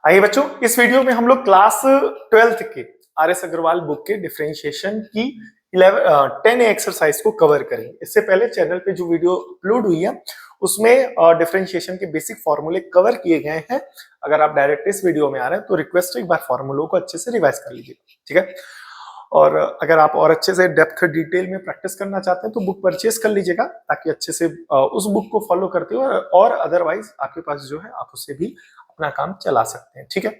आइए बच्चों, इस वीडियो में हम लोग क्लास 12th के आर.एस. अग्रवाल बुक के डिफरेंशिएशन की 10 एक्सरसाइज को कवर करेंगे। इससे पहले चैनल पे जो वीडियो अपलोड हुई है उसमें डिफरेंशिएशन के बेसिक फॉर्मूले कवर किए गए हैं। अगर आप डायरेक्ट इस वीडियो में आ रहे हैं तो रिक्वेस्ट है एक बार फॉर्मूलों को अच्छे से रिवाइज कर लीजिए, ठीक है। और अगर आप और अच्छे से डेप्थ डिटेल में प्रैक्टिस करना चाहते हैं तो बुक परचेज कर लीजिएगा, ताकि अच्छे से उस बुक को फॉलो करते हो और अदरवाइज आपके पास जो है आप उससे भी अपना काम चला सकते हैं, ठीक है।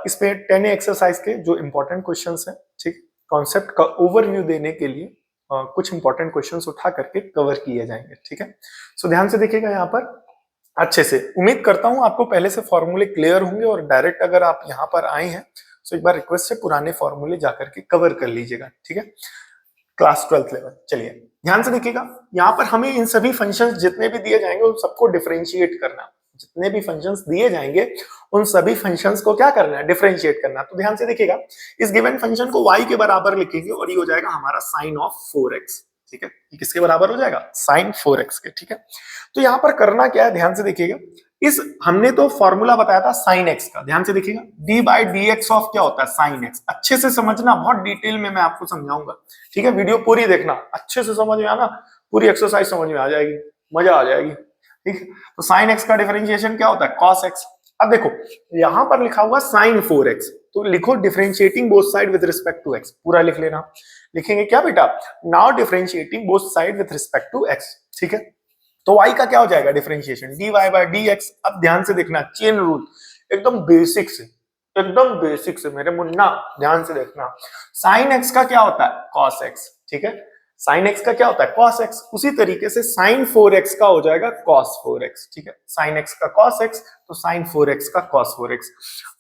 इसमें 10 एक्सरसाइज के जो इंपॉर्टेंट क्वेश्चंस हैं, ठीक, कॉन्सेप्ट का ओवरव्यू देने के लिए कुछ इंपॉर्टेंट क्वेश्चंस उठा करके कवर किए जाएंगे, ठीक है। सो ध्यान से देखिएगा यहाँ पर अच्छे से। उम्मीद करता हूं आपको पहले से फॉर्मूले क्लियर होंगे, और डायरेक्ट अगर आप यहाँ पर आए हैं तो एक बार रिक्वेस्ट है पुराने फॉर्मूले जाकर के कवर कर लीजिएगा, ठीक है, क्लास 12th लेवल। चलिए ध्यान से देखिएगा, यहाँ पर हमें इन सभी फंक्शंस जितने भी दिए जाएंगे उन सबको डिफरेंशिएट करना। जितने भी फंक्शंस दिए जाएंगे उन सभी फंक्शंस को क्या करना है, डिफरेंशिएट करना। तो ध्यान से देखिएगा, इस गिवन फंक्शन को y के बराबर लिखेंगे और ये हो जाएगा हमारा साइन ऑफ 4x, ठीक है। ये किसके बराबर हो जाएगा, साइन 4x के, ठीक है। तो यहाँ पर करना क्या है, ध्यान से देखिएगा, इस हमने तो फॉर्मूला बताया था साइन एक्स का। ध्यान से देखिएगा, D by d x of क्या होता है, साइन एक्स। अच्छे से समझना, बहुत डिटेल में मैं आपको समझाऊंगा, ठीक है। वीडियो पूरी देखना, अच्छे से समझ में आना, पूरी एक्सरसाइज समझ में आ जाएगी, मजा आ जाएगी, ठीक है। तो साइन एक्स का डिफरेंशिएशन क्या होता है, कॉस एक्स। अब देखो यहां पर लिखा हुआ साइन 4x, तो लिखो differentiating both side with respect to x, पूरा लिख लेना। लिखेंगे क्या बेटा, now differentiating both side with respect to x, ठीक है। तो y का क्या हो जाएगा डिफरेंशिएशन, dy बाय dx। अब ध्यान से देखना, चेन रूल एकदम बेसिक से, एकदम बेसिक से मेरे मुन्ना ध्यान से देखना। साइन x का क्या होता है, cos x, ठीक है। साइन x का क्या होता है, cos x। उसी तरीके से साइन 4x का हो जाएगा cos 4x, ठीक है। साइन x का cos x तो साइन 4x का cos 4x।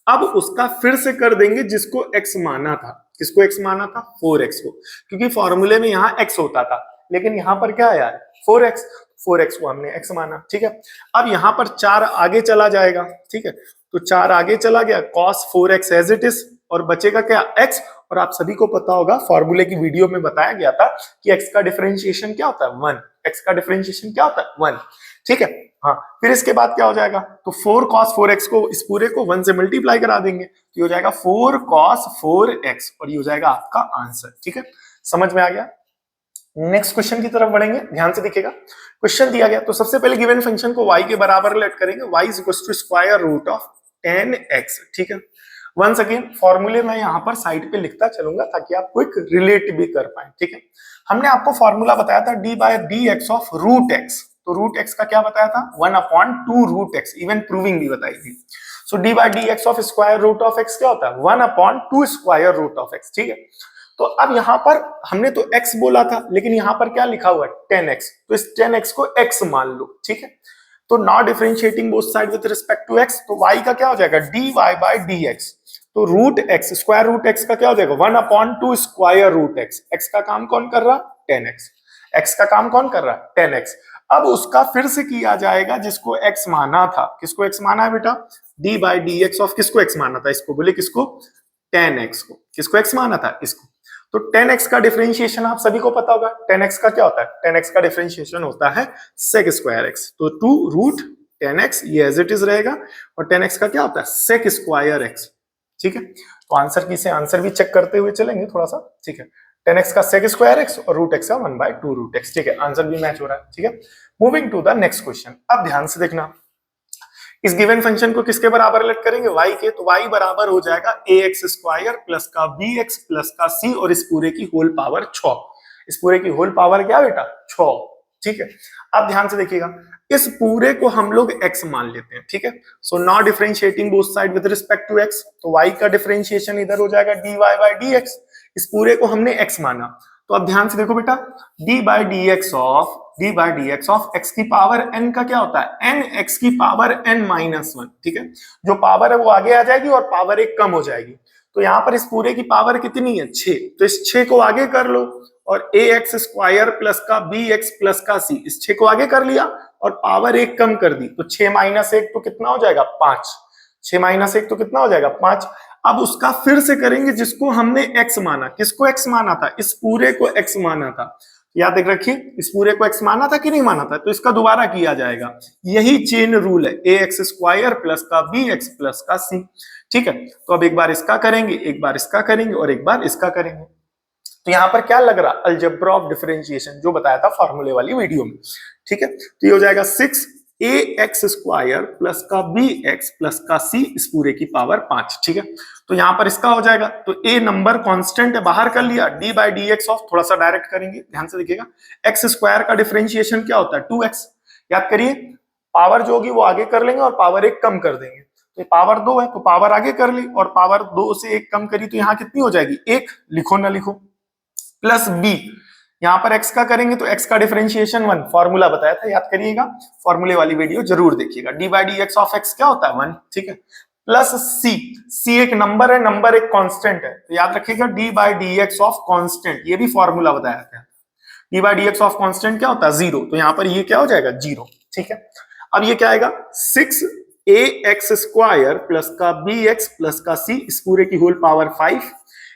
अब उसका फिर से कर देंगे जिसको x माना था। किसको x माना था, 4x को, क्योंकि फॉर्मूले में यहाँ x होता था, लेकिन यहाँ पर क्या आया 4x, 4x को हमने x माना, ठीक है। अब यहाँ पर 4 आगे चला जाएगा, ठीक है। तो 4 आगे चला गया, cos 4x as it is, और बचेगा क्या, x। और आप सभी को पता होगा, फॉर्मूले की वीडियो में बताया गया था कि x का डिफरेंशिएशन क्या होता है, 1। x का डिफरेंशिएशन क्या होता है, 1, ठीक है। हाँ, फिर इसके बाद क्या हो जाएगा, तो 4 cos 4x को, इस पूरे को 1 से मल्टीप्लाई करा देंगे, तो ये हो जाएगा 4 cos 4x, और ये हो जाएगा आपका आंसर, ठीक है। समझ में आ गया। नेक्स्ट क्वेश्चन की तरफ बढ़ेंगे, ध्यान से देखिएगा। क्वेश्चन दिया गया, तो सबसे पहले गिवन फंक्शन को y के बराबर लेट करेंगे, y is equal to square root of 10x, ठीक है। वंस अगेन फॉर्मूले मैं यहाँ पर साइड पे लिखता चलूंगा ताकि आप क्विक रिलेट भी कर पाए, ठीक है। हमने आपको फॉर्मूला बताया था d by d x of root x, तो रूट एक्स का क्या बताया था, 1/2 रूट एक्स, इवन प्रूविंग भी बताई थी। So d by d x of square root of x क्या होता है, 1/2 स्क्वायर रूट ऑफ एक्स, ठीक है। तो अब यहाँ पर हमने तो x बोला था, लेकिन यहाँ पर क्या लिखा हुआ है, 10x, तो इस 10x को x मान लो, ठीक है। तो now differentiating both side with respect to x, तो y का क्या हो जाएगा, dy बाय dx, तो root x, square root x का क्या हो जाएगा, 1/2 स्क्वायर रूट x। x का काम कौन कर रहा, 10x, x का काम कौन कर रहा है, 10x। अब उसका फिर से किया जाएगा जिसको x माना था। किसको x माना है बेटा, d बाय dx ऑफ, किसको x माना था, इसको बोले, किसको, 10x को। किसको x माना था, इसको। तो 10x का डिफरेंशिएशन आप सभी को पता होगा, 10x का क्या होता है, 10x का डिफरेंशिएशन होता है sec स्क्वायर x, तो 2 रूट 10x ये एज इट इज रहेगा, और 10x का क्या होता है, sec स्क्वायर x, ठीक है। तो आंसर की से आंसर भी चेक करते हुए चलेंगे थोड़ा सा, ठीक है। 10x का sec स्क्वायर x और रूट x का 1/2 रूट x, ठीक है। आंसर भी मैच हो रहा है, ठीक है। Moving to the next question. अब ध्यान से देखना, इस गिवन फंक्शन को किसके बराबर लेट करेंगे, y के, तो y बराबर हो जाएगा ax स्क्वायर प्लस का bx प्लस का c, और इस पूरे की होल पावर 6। इस पूरे की होल पावर क्या बेटा, 6, ठीक है। अब ध्यान से देखिएगा, इस पूरे को हम लोग x मान लेते हैं, ठीक है। So now differentiating both side with respect to x, तो y का डिफरेंशिएशन इधर हो जाएगा dy बाय dx। इस पूरे को हमने x माना, तो अब ध्यान से देखो बेटा, d by dx of x की पावर n का क्या होता है, n x की पावर n माइनस 1, ठीक है। जो पावर है वो आगे आ जाएगी और पावर एक कम हो जाएगी। तो यहाँ पर इस पूरे की पावर कितनी है, 6, तो इस 6 को आगे कर लो, और ax स्क्वायर प्लस का bx प्लस का c, इस 6 को आगे कर लिया और पावर एक कम कर दी, तो 6 माइनस 1 तो कितना हो जाएगा, 5। 6 माइनस 1 तो कितना हो जाएगा, 5। अब उसका फिर से करेंगे जिसको हमने x माना। किसको x माना था, इस पूरे को x माना था, याद देख रखिए, इस पूरे को x माना था कि नहीं माना था, तो इसका दोबारा किया जाएगा। यही चेन रूल है, ax स्क्वायर प्लस का bx प्लस का c। ठीक है, तो अब एक बार इसका करेंगे, एक बार इसका करेंगे और एक बार इसका करेंगे। तो यहाँ पर क्या लग रहा, अलजेब्रा ऑफ डिफरेंशिएशन जो बताया था फॉर्मूले वाली वीडियो में। ठीक है, तो ये हो जाएगा 6ax स्क्वायर प्लस का bx प्लस का c इस पूरे की पावर 5। ठीक है, तो यहाँ पर इसका हो जाएगा, तो a नंबर कांस्टेंट है, बाहर कर लिया, d by d x of, थोड़ा सा डायरेक्ट करेंगे, ध्यान से देखिएगा, x स्क्वायर का डिफरेंशिएशन क्या होता है 2x। याद करिए, पावर जो होगी वो आगे कर लेंगे और पावर 1 कम कर देंगे। तो पावर 2 है तो पावर आगे कर ली और पावर 2 से 1 कम करी, तो यहाँ कितनी हो जाएगी 1, लिखो ना लिखो, प्लस b। यहाँ पर x का करेंगे तो x का डिफरेंशिएशन 1, फॉर्मूला बताया था, याद करिएगा, फॉर्मूले वाली वीडियो जरूर देखिएगा। d by d x of x क्या होता है 1। ठीक है, प्लस c एक नंबर है, नंबर एक कांस्टेंट है, तो याद रखिएगा d by d x of constant, ये भी फॉर्मूला बताया था। d by d x of constant क्या होता है 0, तो यहाँ पर ये क्या हो जाएगा 0। ठीक है, अब ये क्या आएगा 6ax स्क्वायर प्लस का bx प्लस का c इस पूरे की होल पावर 5,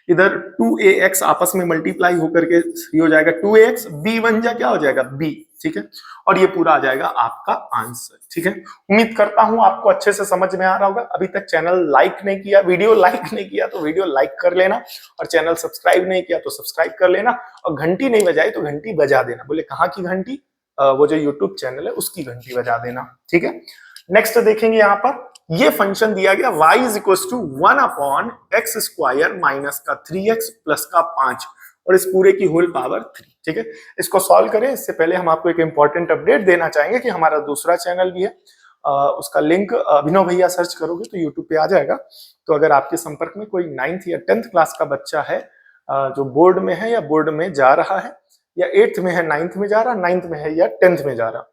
इधर 2ax आपस में मल्टीप्लाई होकर के ये हो जाएगा 2ax, b बन जा क्या हो जाएगा b। ठीक है, और ये पूरा आ जाएगा आपका आंसर। ठीक है, उम्मीद करता हूं आपको अच्छे से समझ में आ रहा होगा। अभी तक चैनल लाइक नहीं किया, वीडियो लाइक नहीं किया तो वीडियो लाइक कर लेना, और चैनल सब्सक्राइब नहीं किया तो सब्सक्राइब कर लेना, और घंटी नहीं बजाई तो घंटी बजा देना। बोले कहाँ की घंटी, वो जो यूट्यूब चैनल है उसकी घंटी बजा देना। ठीक है, नेक्स्ट देखेंगे, यहाँ पर ये फंक्शन दिया गया y is equal to 1 upon x square minus का 3x प्लस का 5 और इस पूरे की होल पावर 3। ठीक है, इसको सॉल्व करें इससे पहले हम आपको एक इंपॉर्टेंट अपडेट देना चाहेंगे कि हमारा दूसरा चैनल भी है, उसका लिंक अभिनव भैया सर्च करोगे तो यूट्यूब पे आ जाएगा। तो अगर आपके संपर्क में कोई 9th या 10th क्लास का बच्चा है जो बोर्ड में है या बोर्ड में जा रहा है, या 8th में है 9th में जा रहा, 9th में है या 10th में जा रहा,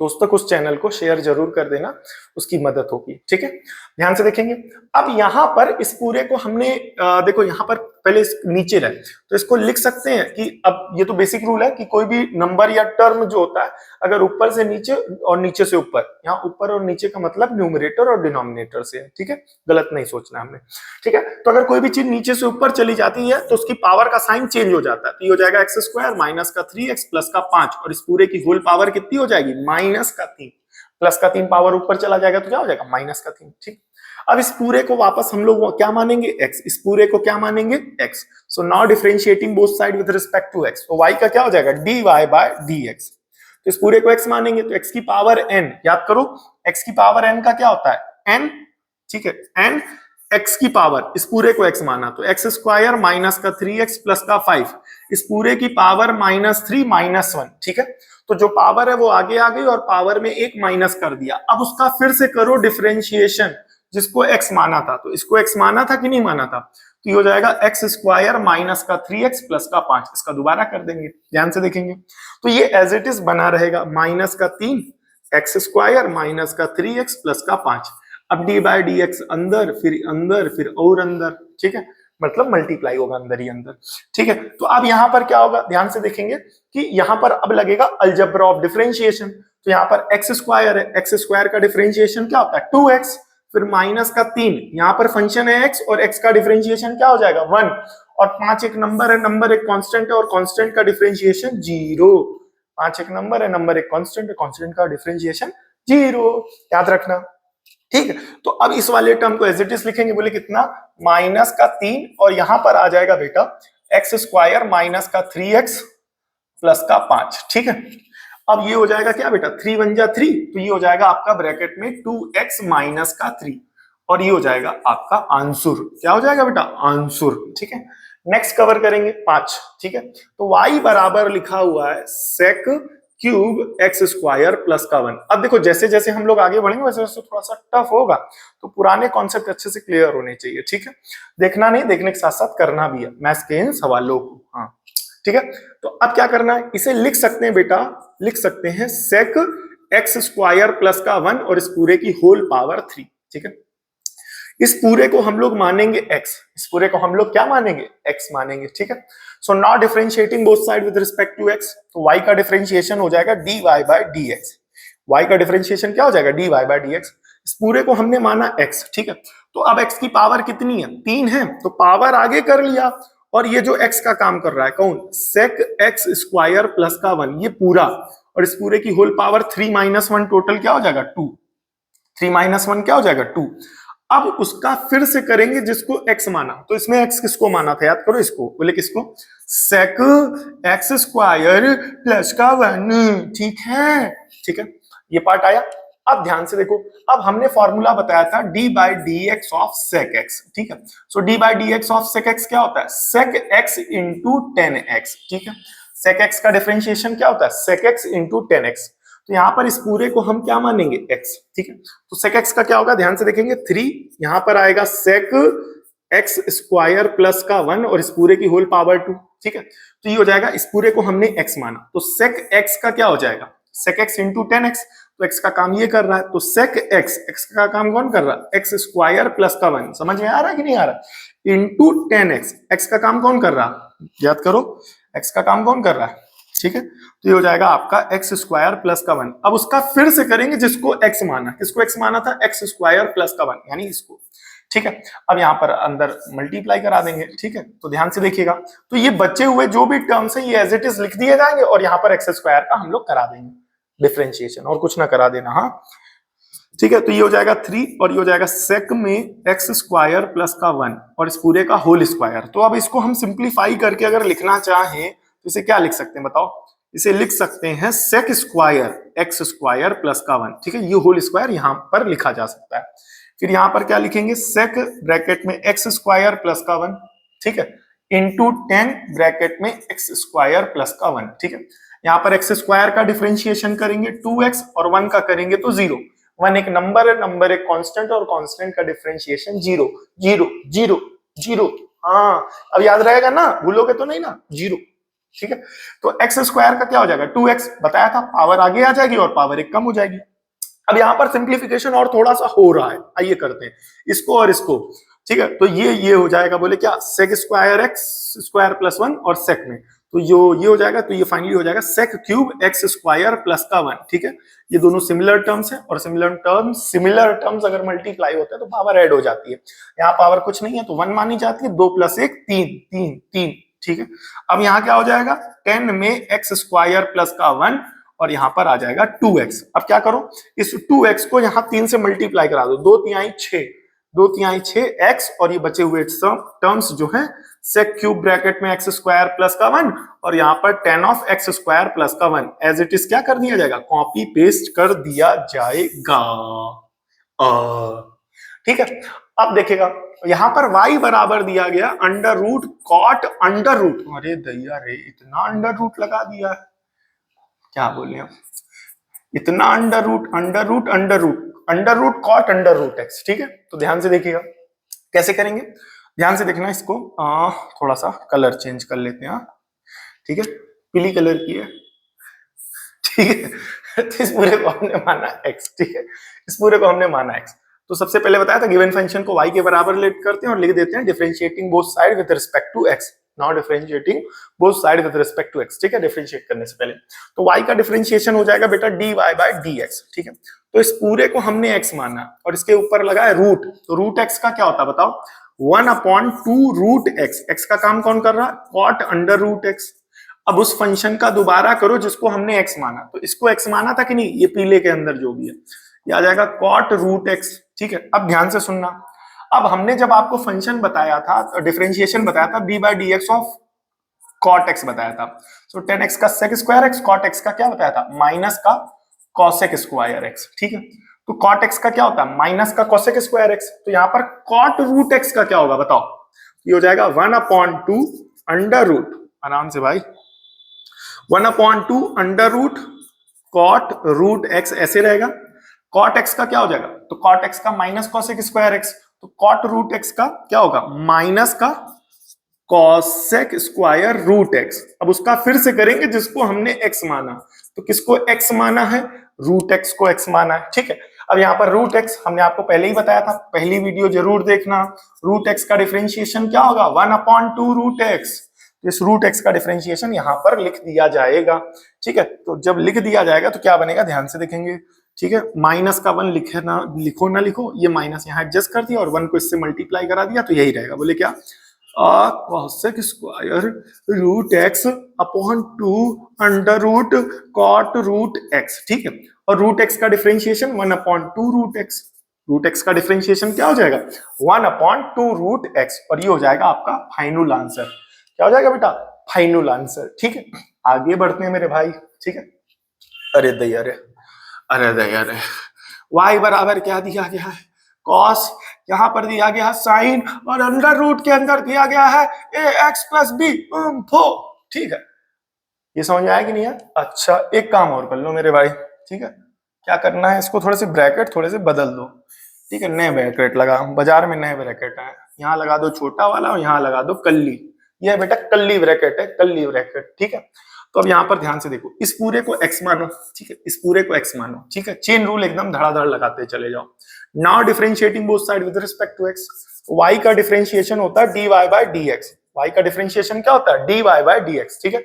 तो उस तक उस चैनल को शेयर जरूर कर देना, उसकी मदद होगी। ठीक है, ध्यान से देखेंगे। अब यहाँ पर इस पूरे को हमने देखो यहाँ पर पहले नीचे रहे तो इसको लिख सकते हैं कि अब ये तो बेसिक रूल है कि कोई भी नंबर या टर्म जो होता है अगर ऊपर से नीचे और नीचे से ऊपर, यहाँ ऊपर और नीचे का मतलब न्यूमरेटर और डिनोमिनेटर से है। ठीक है, गलत नहीं सोचना हमने। ठीक है, तो अगर कोई भी चीज नीचे से ऊपर चली जाती है तो उसकी पावर का साइन चेंज हो जाता है, तो ये हो जाएगा एक्स स्क्वायर माइनस का 3x प्लस का 5 और इस पूरे की होल पावर कितनी हो जाएगी माइनस का 3, प्लस का 3 पावर ऊपर चला जाएगा तो क्या हो जाएगा माइनस का 3। ठीक, अब इस पूरे को वापस हम लोग क्या मानेंगे x, इस पूरे को क्या मानेंगे x। So now differentiating both side with respect to x, तो y का क्या हो जाएगा dy बाय dx। तो इस पूरे को x मानेंगे तो x की पावर n, याद करो x की पावर n का क्या होता है n। ठीक है, n x की पावर, इस पूरे को x माना तो x स्क्वायर माइनस का 3x प्लस का 5 इस पूरे की पावर -3 -1। ठीक है, तो जो पावर है वो आगे आ गई और पावर में एक माइनस कर दिया। अब उसका फिर से करो डिफरेंशिएशन, जिसको x माना था तो इसको x माना था कि नहीं माना था, तो ये हो जाएगा एक्स स्क्वायर माइनस का 3x प्लस का 5, इसका दोबारा कर देंगे, ध्यान से देखेंगे तो ये एज इट इज बना रहेगा माइनस का 3 एक्स स्क्वायर माइनस का 3x प्लस का 5। अब डी बाई डी एक्स अंदर फिर और अंदर। ठीक है, मतलब मल्टीप्लाई होगा अंदर ही अंदर। ठीक है, तो अब यहाँ पर क्या होगा, ध्यान से देखेंगे कि यहाँ पर अब लगेगा अलजेब्रा ऑफ डिफरेंशिएशन। तो यहाँ पर एक्स स्क्वायर है, एक्स स्क्वायर का डिफरेंशिएशन क्या होता है 2x, फिर माइनस का 3, यहाँ पर फंक्शन है x और x का डिफरेंशिएशन क्या हो जाएगा 1, और 5 एक नंबर है, नंबर एक कांस्टेंट है और कांस्टेंट का डिफरेंशिएशन 0। 5 एक नंबर है, नंबर एक कांस्टेंट है, कांस्टेंट का डिफरेंशिएशन 0, याद रखना। ठीक है, तो अब इस वाले टर्म को एज इट इज लिखेंगे, बोले कितना माइनस का 3 और यहां पर आ जाएगा बेटा एक्स स्क्वायर माइनस का 3x प्लस का 5। ठीक है, अब ये हो जाएगा क्या बेटा 3 1 जा 3, तो ये हो जाएगा आपका ब्रैकेट में 2x माइनस का 3 और ये हो जाएगा आपका आंसर। क्या हो जाएगा बेटा आंसर। ठीक है, नेक्स्ट कवर करेंगे 5। ठीक है, तो y बराबर लिखा हुआ है sec cube x square plus का 1। अब देखो जैसे जैसे हम लोग आगे बढ़ेंगे वैसे वैसे थोड़ा सा टफ होगा, तो पुराने कॉन्सेप्ट अच्छे से क्लियर होने चाहिए। ठीक है, देखना नहीं, देखने के साथ साथ करना भी है मैथ्स के इन सवालों को। हाँ ठीक है, तो अब क्या करना है, इसे लिख सकते हैं बेटा, लिख सकते हैं सेक एक्स स्क्वायर प्लस का 1 और इस पूरे की होल पावर 3। ठीक है, इस पूरे को हम लोग मानेंगे x, इस पूरे को हम लोग क्या मानेंगे x मानेंगे। ठीक है, so now differentiating both side with respect to x, तो y का डिफरेंशिएशन हो जाएगा dy बाय dx। y का डिफरेंशिएशन क्या हो जाएगा dy बाय dx। इस पूरे को हमने माना x। ठीक है, तो अब x की पावर कितनी है 3 है, तो पावर आगे कर लिया और ये जो x का काम कर रहा है कौन, sec x स्क्वायर प्लस का 1, ये पूरा, और इस पूरे की होल पावर 3 माइनस 1, टोटल क्या हो जाएगा 2, 3 माइनस 1 क्या हो जाएगा 2। अब उसका फिर से करेंगे जिसको x माना, तो इसमें x किसको माना था, याद करो इसको, बोले किसको, sec x स्क्वायर प्लस का 1, ठीक है, ठीक है, ये पार्ट आया। अब ध्यान से देखो, अब हमने फॉर्मूला बताया था d by d x of sec x, ठीक है, so d by d x of sec x क्या होता है, सेक एक्स इंटू 10x, ठीक है, सेक एक्स का डिफरेंशिएशन क्या होता है, सेक एक्स इंटू 10x, तो यहाँ पर इस पूरे को हम क्या मानेंगे x, ठीक है, तो सेक एक्स का क्या होगा, ध्यान से देखेंगे 3, यहाँ पर आएगा सेक एक्स स्क्वायर प्लस का 1 और इस पूरे की होल पावर 2, ठीक है, तो ये हो जाएगा, इस पूरे को हमने x माना, तो सेक एक्स का क्या हो जाएगा, सेक एक्स इंटू 10x, तो x का काम ये कर रहा है, तो sec x, x का काम कौन कर रहा है, x स्क्वायर प्लस का 1, समझ में आ रहा है कि नहीं आ रहा, इंटू 10x, x का काम कौन कर रहा है, याद करो, x का काम कौन कर रहा है, ठीक है, तो ये हो जाएगा आपका x स्क्वायर प्लस का 1। अब उसका फिर से करेंगे जिसको x माना, किसको x माना था, x स्क्वायर प्लस का 1, यानी इसको, ठीक है, अब यहाँ पर अंदर मल्टीप्लाई करा देंगे, ठीक है, तो ध्यान से देखिएगा, तो ये बचे हुए जो भी टर्म्स है ये एज इट इज लिख दिए जाएंगे और यहाँ पर x स्क्वायर का हम लोग करा देंगे डिफरेंशिएशन, और कुछ ना करा देना, हाँ, ठीक है, तो ये हो जाएगा 3 और ये हो जाएगा सेक में x स्क्वायर प्लस का 1 और इस पूरे का होल स्क्वायर। तो अब इसको हम सिंप्लीफाई करके अगर लिखना चाहें तो इसे क्या लिख सकते हैं बताओ, इसे लिख सकते हैं sec square x square plus का 1, ठीक है, ये होल स्क्वायर यहां पर लिखा जा सकता है। फिर यहां पर क्या लिखेंगे, सेक ब्रैकेट में x स्क्वायर प्लस का 1, ठीक है, इंटू 10 ब्रैकेट में x स्क्वायर प्लस का 1, ठीक है, यहाँ पर x स्क्वायर का डिफरेंशिएशन करेंगे 2x और 1 का करेंगे तो 0, 1 एक नंबर है, नंबर एक कांस्टेंट और कांस्टेंट का डिफरेंशिएशन 0 0 0 0, हाँ अब याद रहेगा ना, भूलोगे तो नहीं ना, 0, ठीक है, तो x स्क्वायर का क्या हो जाएगा 2x, बताया था, पावर आगे आ जाएगी और पावर एक कम हो जाएगी। अब यहाँ पर सिंप्लीफिकेशन और थोड़ा सा हो रहा है, आइए करते हैं इसको और इसको, ठीक है, तो ये हो जाएगा, बोले क्या, sec square x square plus 1 और सेक में, तो ये हो जाएगा, तो ये फाइनली हो जाएगा sec cube x square plus का 1, ठीक है, ये दोनों सिमिलर टर्म्स हैं और सिमिलर टर्म्स अगर मल्टीप्लाई होते हैं तो पावर ऐड हो जाती है, यहाँ पावर कुछ नहीं है तो 1 मानी जाती है, 2 + 1 3 3 3, ठीक है, अब यहाँ क्या हो जाएगा 10 में एक्स स्क्वायर प्लस का 1 और यहाँ पर आ जाएगा 2x। अब क्या करो, इस 2x को यहाँ 3 से मल्टीप्लाई करा दो, 2 तिहाई 6, 2 तिहाई 6x और ये बचे हुए टर्म्स जो हैं सेक क्यूब ब्रैकेट में x स्क्वायर प्लस का 1 और यहाँ पर 10 ऑफ x स्क्वायर प्लस का 1 एज इट इज क्या कर दिया जाएगा, कॉपी पेस्ट कर दिया जाएगा, ठीक है। अब देखिएगा यहाँ पर y बराबर दिया गया under root cot under root, अरे दैया रे इतना अंडर रूट लगा दिया है, क्या बोले हम, इतना under root cot under root x, ठीक है, तो ध्यान से देखिएगा कैसे करेंगे, ध्यान से देखना इसको, थोड़ा सा कलर चेंज कर लेते हैं, ठीक है, पीली कलर की है, ठीक है, तो इस पूरे को हमने माना x, ठीक है, इस पूरे को हमने माना x, तो सबसे पहले बताया था गिवन फंक्शन को y के बराबर लेट करते हैं और लिख देते हैं differentiating both side with respect to x, now differentiating both side with respect to x, ठीक है, डिफरेंशिएट करने से पहले तो y का डिफरेंशिएशन हो जाएगा बेटा dy बाय dx, ठीक है, तो इस पूरे को हमने x माना और इसके ऊपर लगा है रूट, तो रूट x का क्या होता है बताओ, 1/2 रूट x, x का काम कौन कर रहा है, कॉट अंडर रूट x। अब उस फंक्शन का दोबारा करो जिसको हमने x माना, तो इसको x माना था कि नहीं, ये पीले के अंदर जो भी है ये आ जाएगा कॉट रूट x, ठीक है। अब ध्यान से सुनना, अब हमने जब आपको फंक्शन बताया था, डिफरेंशिएशन बताया था d by d x of cot x बताया था, सो 10x का sec square x, cot x का क्या बताया था माइनस का कॉसेक स्क्वायर एक्स, ठीक है, तो कॉट एक्स का क्या होता है माइनस का कॉसेक स्क्वायर एक्स, तो यहाँ पर कॉट रूट एक्स का क्या होगा बताओ, ये हो जाएगा 1/2 अंडर रूट, आराम से भाई, 1/2 under root cot root x ऐसे रहेगा, कॉट एक्स का क्या हो जाएगा, तो कॉट एक्स का माइनस कॉसेक स्क्वायर एक्स, तो कॉट रूट एक्स का क्या होगा माइनस का कॉसेक स्क्वायर रूट एक्स। अब उसका फिर से करेंगे जिसको हमने x माना, तो किसको x माना है, रूट x को x माना है, ठीक है। अब यहाँ पर रूट x हमने आपको पहले ही बताया था, पहली वीडियो जरूर देखना, रूट x का डिफरेंशिएशन क्या होगा 1/2 रूट x, तो इस रूट x का डिफरेंशिएशन यहाँ पर लिख दिया जाएगा, ठीक है, तो जब लिख दिया जाएगा तो क्या बनेगा ध्यान से देखेंगे, ठीक है, माइनस का 1 लिखो ना लिखो, ये माइनस यहाँ एडजस्ट कर दिया और 1 को इससे मल्टीप्लाई करा दिया तो यही रहेगा, बोले क्या cosec square root x upon 2 under root cot root x, ठीक है। और रूट एक्स का differentiation 1 upon 2 root x, root x का डिफरेंशिएशन क्या हो जाएगा 1 अपॉन 2 रूट एक्स, और ये हो जाएगा आपका फाइनल आंसर। क्या हो जाएगा बेटा फाइनल आंसर, ठीक है। आगे बढ़ते हैं मेरे भाई, ठीक है। अरे दैया रे, अरे दैया रे, y बराबर क्या दिया गया है cos, यहां पर दिया गया है साइन, और अंडर रूट के अंदर दिया गया है ए एक्स प्लस बी, ठीक है। ये समझ में आया कि नहीं है? अच्छा एक काम और कर लो मेरे भाई, ठीक है। क्या करना है, इसको थोड़े से ब्रैकेट थोड़े से बदल दो, ठीक है। नए ब्रैकेट लगा, बाजार में नए ब्रैकेट है, यहाँ लगा दो छोटा वाला और यहाँ लगा दो कल्ली, ये बेटा कल्ली ब्रैकेट है, कल्ली ब्रैकेट, ठीक है। तो अब यहाँ पर ध्यान से देखो, इस पूरे को x मानो, ठीक है, इस पूरे को x मानो, ठीक है। चेन रूल एकदम धड़ाधड़ लगाते चले जाओ। Now differentiating both side with respect to x, y का डिफरेंशिएशन होता है dy बाय dx, y का डिफरेंशिएशन क्या होता है dy बाय dx, ठीक है।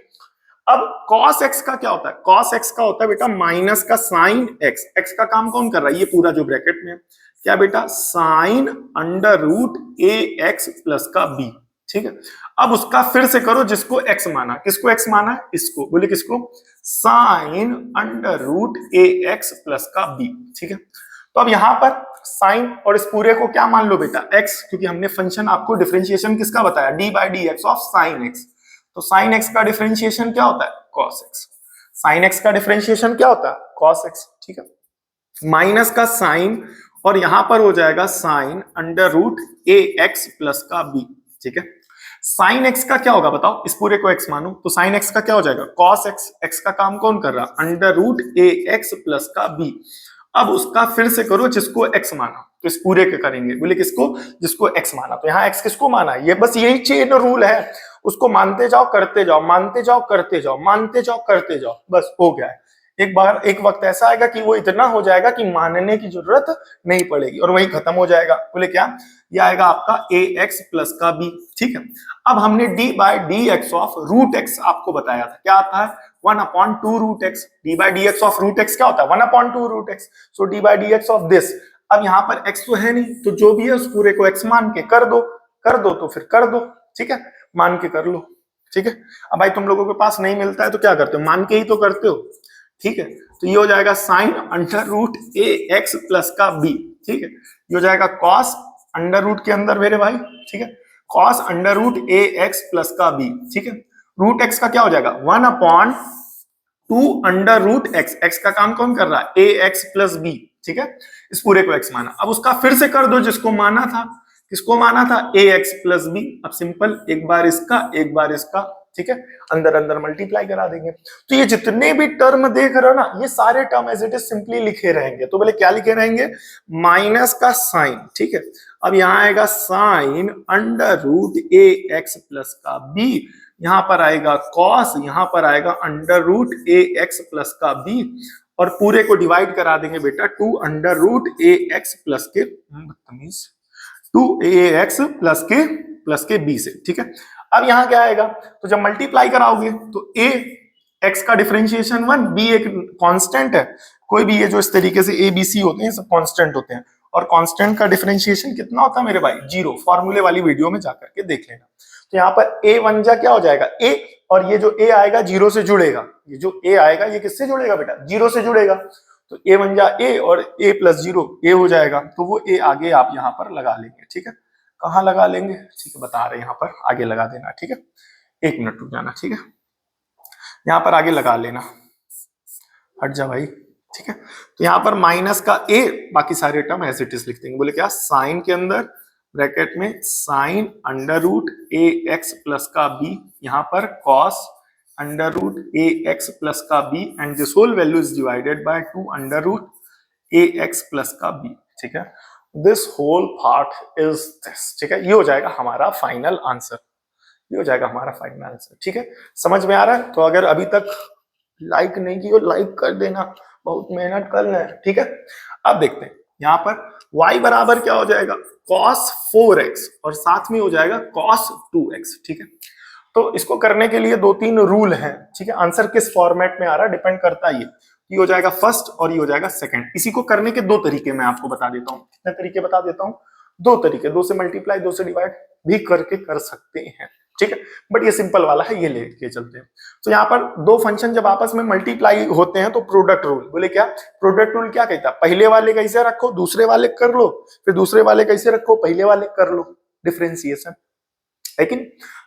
अब cos x का क्या होता है, cos x का होता है बेटा माइनस का साइन x, x का काम कौन कर रहा है, ये पूरा जो ब्रैकेट में क्या बेटा sign under root a x plus का b, ठीक है। अब उसका फिर से करो जिसको x माना, किसको x माना है, इसको, बोले किसको, sign under root a x plus का b, ठीक है। तो अब यहां पर साइन और इस पूरे को क्या मान लो बेटा x, क्योंकि हमने फंक्शन आपको डिफरेंशिएशन किसका बताया d by d x of sine x, तो साइन x का डिफरेंशिएशन क्या होता है cos x, साइन x का डिफरेंशिएशन क्या होता है cos x, ठीक है। माइनस का साइन और यहां पर हो जाएगा sign under root a x plus का b, ठीक है। साइन x का क्या होगा बताओ, इस पूरे को x मानो, तो साइन x का क्या हो जाएगा cos x, x का काम कौन कर रहा under root a x plus का b। अब उसका फिर से करो जिसको x माना, तो इस पूरे के करेंगे, बोले किसको, जिसको x माना, तो यहाँ x किसको माना, ये बस यही चेन रूल है, उसको मानते जाओ करते जाओ, मानते जाओ करते जाओ, मानते जाओ करते जाओ, बस हो गया है। एक बार एक वक्त ऐसा आएगा कि वो इतना हो जाएगा कि मानने की जरूरत नहीं पड़ेगी और वही खत्म हो जाएगा, बोले क्या, ये आएगा आपका ए एक्स प्लस का बी, ठीक है। अब हमने d by d x of root x आपको बताया था, क्या आता है 1 upon 2 root x, d by d x of root x क्या होता है 1 upon 2 root x, so d by d x of this. अब यहाँ पर x तो है नहीं, तो जो भी है उस पूरे को x मान के कर दो, कर दो तो फिर कर दो, ठीक है, मान के कर लो, ठीक है। अब भाई तुम लोगों के पास नहीं मिलता है तो क्या करते हो, मान के ही तो करते हो, ठीक है। तो ये हो जाएगा sign under root a x plus का बी, ठीक है। ये हो जाएगा कॉस अंडर रूट के अंदर मेरे भाई, ठीक है, cos under root a x plus का बी, ठीक है। रूट एक्स का क्या हो जाएगा 1 upon 2 under root x, x का काम कौन कर रहा है ए एक्स प्लस बी, ठीक है। इस पूरे को x माना, अब उसका फिर से कर दो जिसको माना था, किसको माना था ए एक्स प्लस बी। अब सिंपल एक बार इसका एक बार इसका, ठीक है, अंदर अंदर मल्टीप्लाई करा देंगे। तो ये जितने भी टर्म देख रहे हो ना, ये सारे term as it is simply लिखे रहेंगे, तो बोले क्या लिखे रहेंगे माइनस का साइन, ठीक है। अब यहाँ आएगा sign under root a x plus का बी, यहाँ पर आएगा कॉस, यहाँ पर आएगा under root a x plus का बी, और पूरे को डिवाइड करा देंगे बेटा 2 under root a x plus के, बदतमीज, 2 ए एक्स प्लस के बी से, ठीक है। अब यहाँ क्या आएगा, तो जब मल्टीप्लाई कराओगे तो ए एक्स का डिफरेंशिएशन 1, बी एक कांस्टेंट है, कोई भी ये जो इस तरीके से ए बी सी होते हैं सब कांस्टेंट होते हैं, और कांस्टेंट का डिफरेंशिएशन कितना होता है मेरे भाई 0, फॉर्मूले वाली वीडियो में जाकर के देख लेना। तो यहाँ पर ए वन जा क्या हो जाएगा ए, और ये जो ए आएगा 0 से जुड़ेगा, ये जो ए आएगा ये किससे जुड़ेगा बेटा 0 से जुड़ेगा, तो ए वन जा ए और ए प्लस 0 ए हो जाएगा, तो वो ए आगे आप यहाँ पर लगा लेंगे, ठीक है। कहाँ लगा लेंगे, ठीक है, बता रहे हैं यहाँ पर आगे लगा देना, ठीक है, 1 मिनट रुक जाना, ठीक है, यहाँ पर आगे लगा लेना, हट जा भाई, ठीक है। तो यहाँ पर माइनस का ए, बाकी सारे टर्म एज इट इज लिख देंगे, बोले क्या साइन के अंदर ब्रैकेट में sine under root a x plus का बी, यहाँ पर cos under root a x plus का b, and this whole value is divided by 2 under root a x plus का बी, ठीक है। This whole part is this, ठीक है, ये हो जाएगा हमारा फाइनल आंसर, ये हो जाएगा हमारा फाइनल आंसर, ठीक है। समझ में आ रहा है, तो अगर अभी तक लाइक नहीं की हो लाइक कर देना, बहुत मेहनत करना है, ठीक है। अब देखते हैं यहाँ पर y बराबर क्या हो जाएगा cos 4x और साथ में हो जाएगा cos 2x, ठीक है। तो इसको करने के लिए 2-3 रूल हैं, ठीक है। आंसर किस फॉर्मेट में आ रहा है डिपेंड करता है, ये हो जाएगा फर्स्ट और ये हो जाएगा सेकंड। इसी को करने के 2 तरीके मैं आपको बता देता हूँ, कितने तरीके बता देता हूँ, 2 तरीके, 2 से मल्टीप्लाई 2 से डिवाइड, भी करके कर सकते हैं, ठीक है। बट ये सिंपल वाला है, ये लेके चलते हैं। तो यहाँ पर दो फंक्शन जब आपस में मल्टीप्लाई होते हैं तो प्रोडक्ट रूल, बोले क्या प्रोडक्ट रूल क्या कहता है, पहले वाले कैसे रखो दूसरे वाले कर लो, फिर दूसरे वाले कैसे रखो पहले वाले कर लो, डिफरेंशिएशन, लेकिन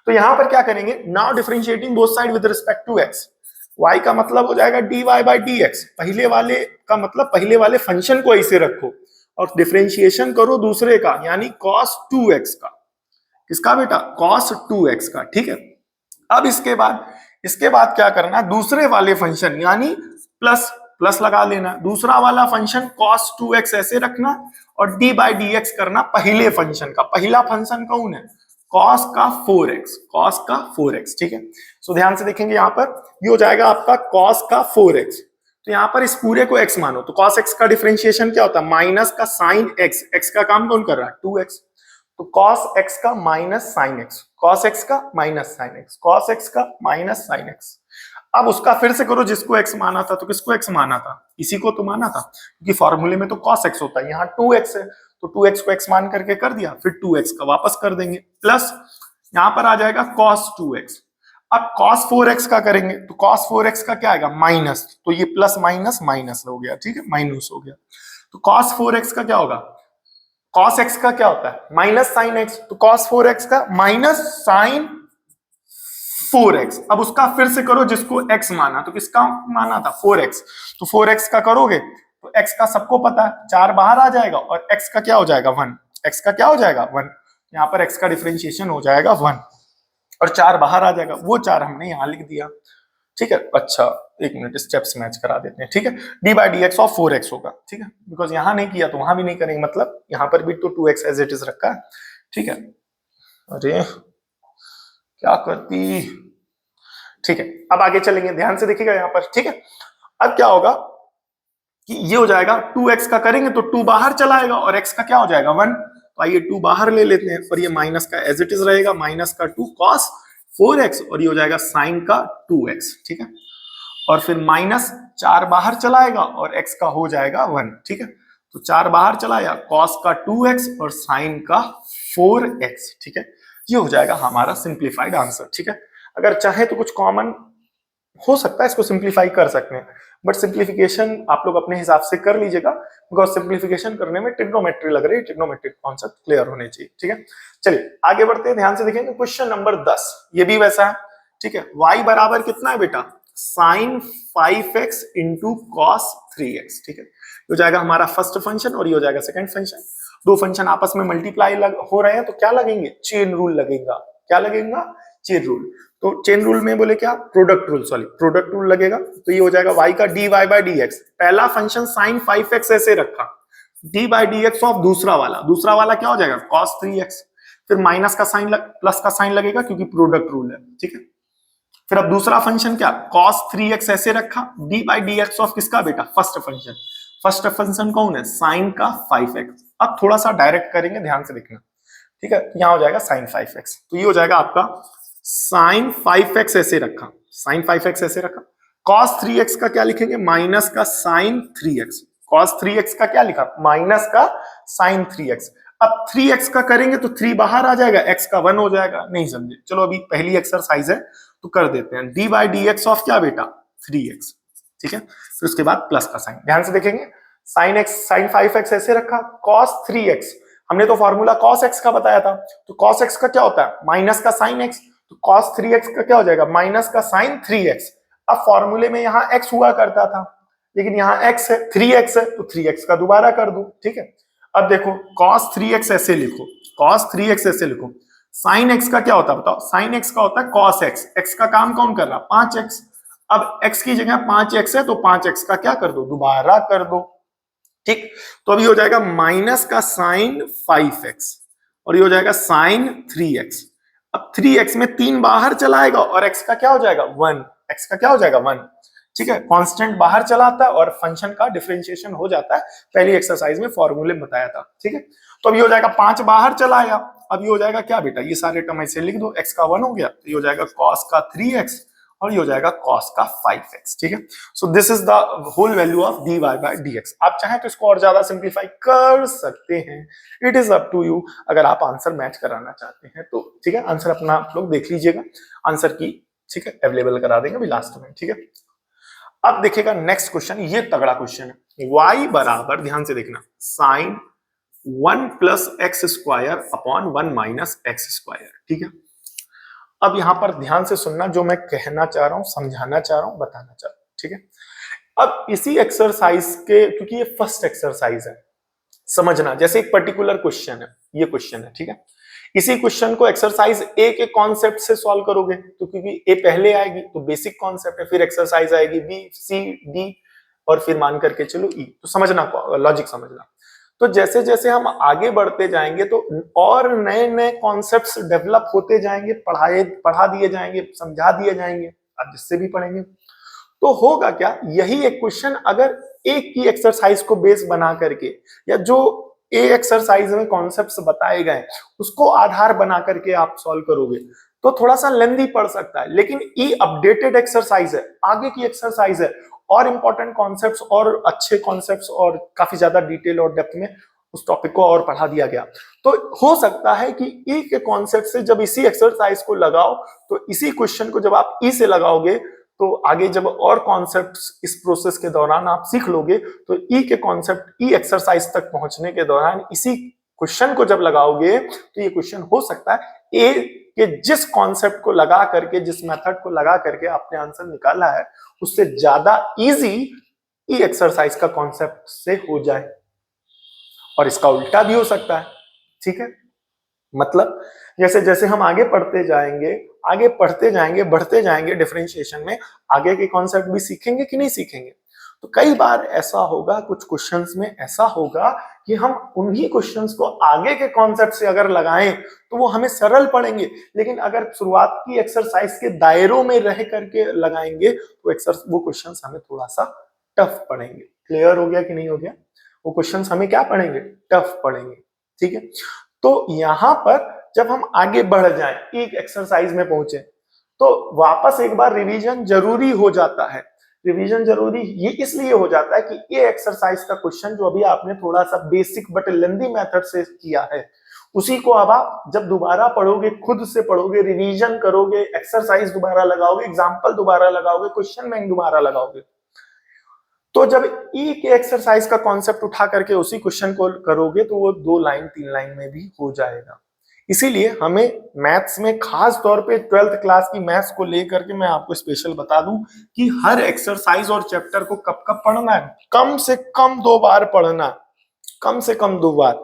तो यहां पर क्या करेंगे, now differentiating both side with respect to x, y का मतलब हो जाएगा dy बाई डी एक्स, पहले वाले का मतलब पहले वाले फंक्शन को ऐसे रखो और डिफरेंशिएशन करो दूसरे का, यानी cos 2x का, किसका बेटा cos 2x का, ठीक है। अब इसके बाद क्या करना, दूसरे वाले फंक्शन यानी प्लस प्लस लगा लेना, दूसरा वाला फंक्शन cos 2x ऐसे रखना और d बाई डी एक्स करना पहले फंक्शन का, पहला फंक्शन कौन है cos का 4x, ठीक है। सो ध्यान से देखेंगे यहाँ पर ये हो जाएगा आपका cos का 4x, तो यहाँ पर इस पूरे को x मानो, तो cos x का डिफरेंशिएशन क्या होता है माइनस का sin x, x का काम कौन कर रहा है 2x, तो cos x का minus sin x, cos x का minus sin x, cos x का माइनस sin x। अब उसका फिर से करो, जिसको x माना था तो किसको x माना था, इसी को तो माना था, क्योंकि फॉर्मूले में तो cos x होता है, यहाँ 2x है तो 2x को x मान करके कर दिया, फिर 2x का वापस कर देंगे, प्लस यहाँ पर आ जाएगा cos 2x। अब cos 4x का करेंगे तो cos 4x का क्या आएगा माइनस, तो ये प्लस माइनस माइनस हो गया, ठीक है, माइनस हो गया, तो cos 4x का क्या होगा, cos x का क्या होता है माइनस sin x, तो cos 4x का माइनस sin 4x। अब उसका फिर से करो, जिसको x माना, तो किसका माना था 4x, तो 4x का करोगे तो x का सबको पता है 4 बाहर आ जाएगा और x का क्या हो जाएगा 1, x का क्या हो जाएगा 1, यहाँ पर x का डिफरेंशिएशन हो जाएगा 1 और 4 बाहर आ जाएगा, वो 4 हमने यहाँ लिख दिया, ठीक है। अच्छा एक मिनट स्टेप्स मैच करा देते हैं, ठीक है, d by d x of 4x होगा, ठीक है, बिकॉज यहाँ नहीं किया तो वहां भी नहीं करेंगे, मतलब यहाँ पर भी तो 2x एज इट इज रखा है, ठीक है। अरे क्या करती, ठीक है, अब आगे चलेंगे, ध्यान से देखिएगा यहाँ पर, ठीक है। अब क्या होगा कि ये हो जाएगा 2x का करेंगे तो 2 बाहर चला आएगा और x का क्या हो जाएगा 1, तो आइए 2 बाहर ले लेते हैं और ये माइनस का एज इट इज रहेगा, माइनस का 2 cos 4x और ये हो जाएगा sin का 2x, ठीक है, और फिर माइनस 4 बाहर चला आएगा और x का हो जाएगा 1, ठीक है, तो 4 बाहर चला आया cos का 2x और sin का 4x, ठीक है, ये हो जाएगा हमारा सिंप्लीफाइड आंसर, ठीक है। अगर चाहे तो कुछ कॉमन हो सकता है, इसको सिंप्लीफाई कर सकते हैं, बट सिंप्लीफिकेशन आप लोग अपने हिसाब से कर लीजिएगा, बिकॉज सिंप्लीफिकेशन करने में ट्रिग्नोमेट्री लग रही है, ट्रिग्नोमेट्रिक कॉन्सेप्ट क्लियर होने चाहिए, ठीक है। चलिए आगे बढ़ते हैं, ध्यान से देखेंगे क्वेश्चन नंबर 10, ये भी वैसा है, ठीक है। y बराबर कितना है बेटा sin 5x into cos 3x, ठीक है, हो जाएगा हमारा फर्स्ट फंक्शन और ये हो जाएगा सेकंड फंक्शन, दो फंक्शन आपस में मल्टीप्लाई हो रहे हैं तो क्या लगेंगे चेन रूल लगेगा, क्या लगेगा चेन रूल, तो चेन रूल में बोले क्या product rule, sorry product rule लगेगा, तो ये हो जाएगा y का dy बाई डी एक्स, पहला फंक्शन sin 5x ऐसे रखा, d by d x of दूसरा वाला क्या हो जाएगा cos 3x, फिर माइनस का साइन प्लस का साइन लगेगा क्योंकि प्रोडक्ट रूल है, ठीक है। फिर अब दूसरा फंक्शन क्या cos 3x ऐसे रखा, d by d x of किसका बेटा फर्स्ट फंक्शन कौन है sin का 5x। अब थोड़ा सा डायरेक्ट करेंगे, ध्यान से देखना, ठीक है, तो यहाँ हो जाएगा sin 5x, तो ये हो जाएगा आपका sin 5x ऐसे रखा, cos 3x का क्या लिखेंगे माइनस का sin 3x, cos 3x का क्या लिखा माइनस का sin 3x। अब 3x का करेंगे तो 3 बाहर आ जाएगा, x का 1 हो जाएगा, नहीं समझे, चलो अभी पहली एक्सरसाइज है तो कर देते हैं, d by d x of क्या बेटा 3x, ठीक है, फिर उसके बाद प्लस का साइन, ध्यान से देखेंगे sin 5x ऐसे रखा, cos 3x हमने तो फॉर्मूला cos x का बताया था, तो cos x का क्या होता है माइनस का sin x, तो cos 3x का क्या हो जाएगा माइनस का sin 3x। अब फॉर्मूले में यहाँ x हुआ करता था लेकिन यहाँ x है 3x है तो 3x का दोबारा कर दो, ठीक है। अब देखो cos 3x ऐसे लिखो, sin x का क्या होता है बताओ, sin x का होता है cos x, x का काम कौन कर रहा 5x, अब x की जगह 5x है तो 5x का क्या कर दो दोबारा कर दो, ठीक, तो अभी हो जाएगा माइनस का sin 5x और ये हो जाएगा sin 3x। अब 3x में 3 बाहर चला आएगा और x का क्या हो जाएगा 1, x का क्या हो जाएगा 1, ठीक है, कांस्टेंट बाहर चला आता है और फंक्शन का डिफरेंशिएशन हो जाता है, पहली एक्सरसाइज में फॉर्मूले में बताया था, ठीक है। तो अब ये हो जाएगा 5 बाहर चला आया, अब ये हो जाएगा क्या बेटा ये सारे टर्म ऐसे लिख दो, x का 1 हो गया तो ये हो जाएगा cos का 3x और ये हो जाएगा cos का 5x, ठीक है। So this is the whole value of dy by dx। आप चाहें तो इसको और ज्यादा सिंप्लीफाई कर सकते हैं, it is up to you, अगर आप आंसर मैच कराना चाहते हैं तो, ठीक है। आंसर अपना आप लोग देख लीजिएगा, आंसर की, ठीक है, अवेलेबल करा देंगे अभी लास्ट में, ठीक है। अब देखिएगा नेक्स्ट क्वेश्चन, ये तगड़ा क्वेश्चन है। y बराबर, ध्यान से देखना, sine 1 plus x square upon 1 minus x square, ठीक है। अब यहां पर ध्यान से सुनना, जो मैं कहना चाह रहा हूं, समझाना चाह रहा हूं, बताना चाह रहा हूं, ठीक है। अब इसी एक्सरसाइज के, क्योंकि ये फर्स्ट एक्सरसाइज है, समझना, जैसे एक पर्टिकुलर क्वेश्चन है, ये क्वेश्चन है, ठीक है। इसी क्वेश्चन को एक्सरसाइज ए के कॉन्सेप्ट से सॉल्व करोगे तो, क्योंकि ए पहले आएगी तो बेसिक कॉन्सेप्ट है, फिर एक्सरसाइज आएगी बी, सी, डी, और फिर मान करके चलो ई। तो समझना, लॉजिक समझना। तो जैसे जैसे हम आगे बढ़ते जाएंगे तो और नए नए कॉन्सेप्ट्स डेवलप होते जाएंगे, पढ़ा दिए जाएंगे, समझा दिए जाएंगे, आप जिससे भी पढ़ेंगे तो होगा क्या, यही एक क्वेश्चन अगर एक की एक्सरसाइज को बेस बना करके, या जो ए एक्सरसाइज में कॉन्सेप्ट्स बताए गए उसको आधार बना करके आप सॉल्व करोगे तो थोड़ा सा लेंदी पड़ सकता है। लेकिन ई अपडेटेड एक्सरसाइज है, आगे की एक्सरसाइज है, और इंपॉर्टेंट कॉन्सेप्ट्स और अच्छे कॉन्सेप्ट्स और काफी ज्यादा डिटेल और डेप्थ में उस टॉपिक को और पढ़ा दिया गया। तो हो सकता है कि ई के कॉन्सेप्ट से जब इसी एक्सरसाइज को लगाओ तो इसी क्वेश्चन को जब आप ई से लगाओगे तो आगे जब और कॉन्सेप्ट्स इस प्रोसेस के दौरान आप सीख लोगे तो ई के कॉन्सेप्ट, ई एक्सरसाइज तक पहुंचने के दौरान इसी क्वेश्चन को जब लगाओगे तो ये क्वेश्चन हो सकता है ए के जिस कॉन्सेप्ट को लगा करके, जिस मेथड को लगा करके आपने आंसर निकाला है उससे ज्यादा इजी ई एक्सरसाइज का कॉन्सेप्ट से हो जाए, और इसका उल्टा भी हो सकता है, ठीक है। मतलब जैसे जैसे हम आगे पढ़ते जाएंगे, बढ़ते जाएंगे डिफरेंशिएशन में, आगे के कॉन्सेप्ट भी सीखेंगे कि नहीं सीखेंगे। तो कई बार ऐसा होगा, कुछ क्वेश्चंस में ऐसा होगा कि हम उन्हीं क्वेश्चंस को आगे के कॉन्सेप्ट से अगर लगाएं तो वो हमें सरल पड़ेंगे, लेकिन अगर शुरुआत की एक्सरसाइज के दायरों में रह करके लगाएंगे तो वो क्वेश्चंस हमें थोड़ा सा टफ पड़ेंगे। क्लियर हो गया कि नहीं हो गया? वो क्वेश्चंस हमें क्या पड़ेंगे? टफ पड़ेंगे, ठीक है। तो यहां पर जब हम आगे बढ़ जाएं, एक एक्सरसाइज में पहुंचे तो वापस एक बार रिवीजन जरूरी हो जाता है। रिवीजन जरूरी ये इसलिए हो जाता है कि ये एक्सरसाइज का क्वेश्चन जो अभी आपने थोड़ा सा बेसिक बट लेंदी मेथड से किया है, उसी को अब आप जब दोबारा पढ़ोगे, खुद से पढ़ोगे, रिवीजन करोगे, एक्सरसाइज दोबारा लगाओगे, एग्जाम्पल दोबारा लगाओगे, क्वेश्चन बैंक दोबारा लगाओगे, तो जब ई के एक्सरसाइज का कॉन्सेप्ट उठा करके उसी क्वेश्चन को करोगे तो वो 2 लाइन 3 लाइन में भी हो जाएगा। इसीलिए हमें मैथ्स में, खास तौर पे 12th क्लास की मैथ्स को लेकर के मैं आपको स्पेशल बता दूं कि हर एक्सरसाइज और चैप्टर को कब कब पढ़ना है, कम से कम 2 बार पढ़ना, कम से कम 2 बार।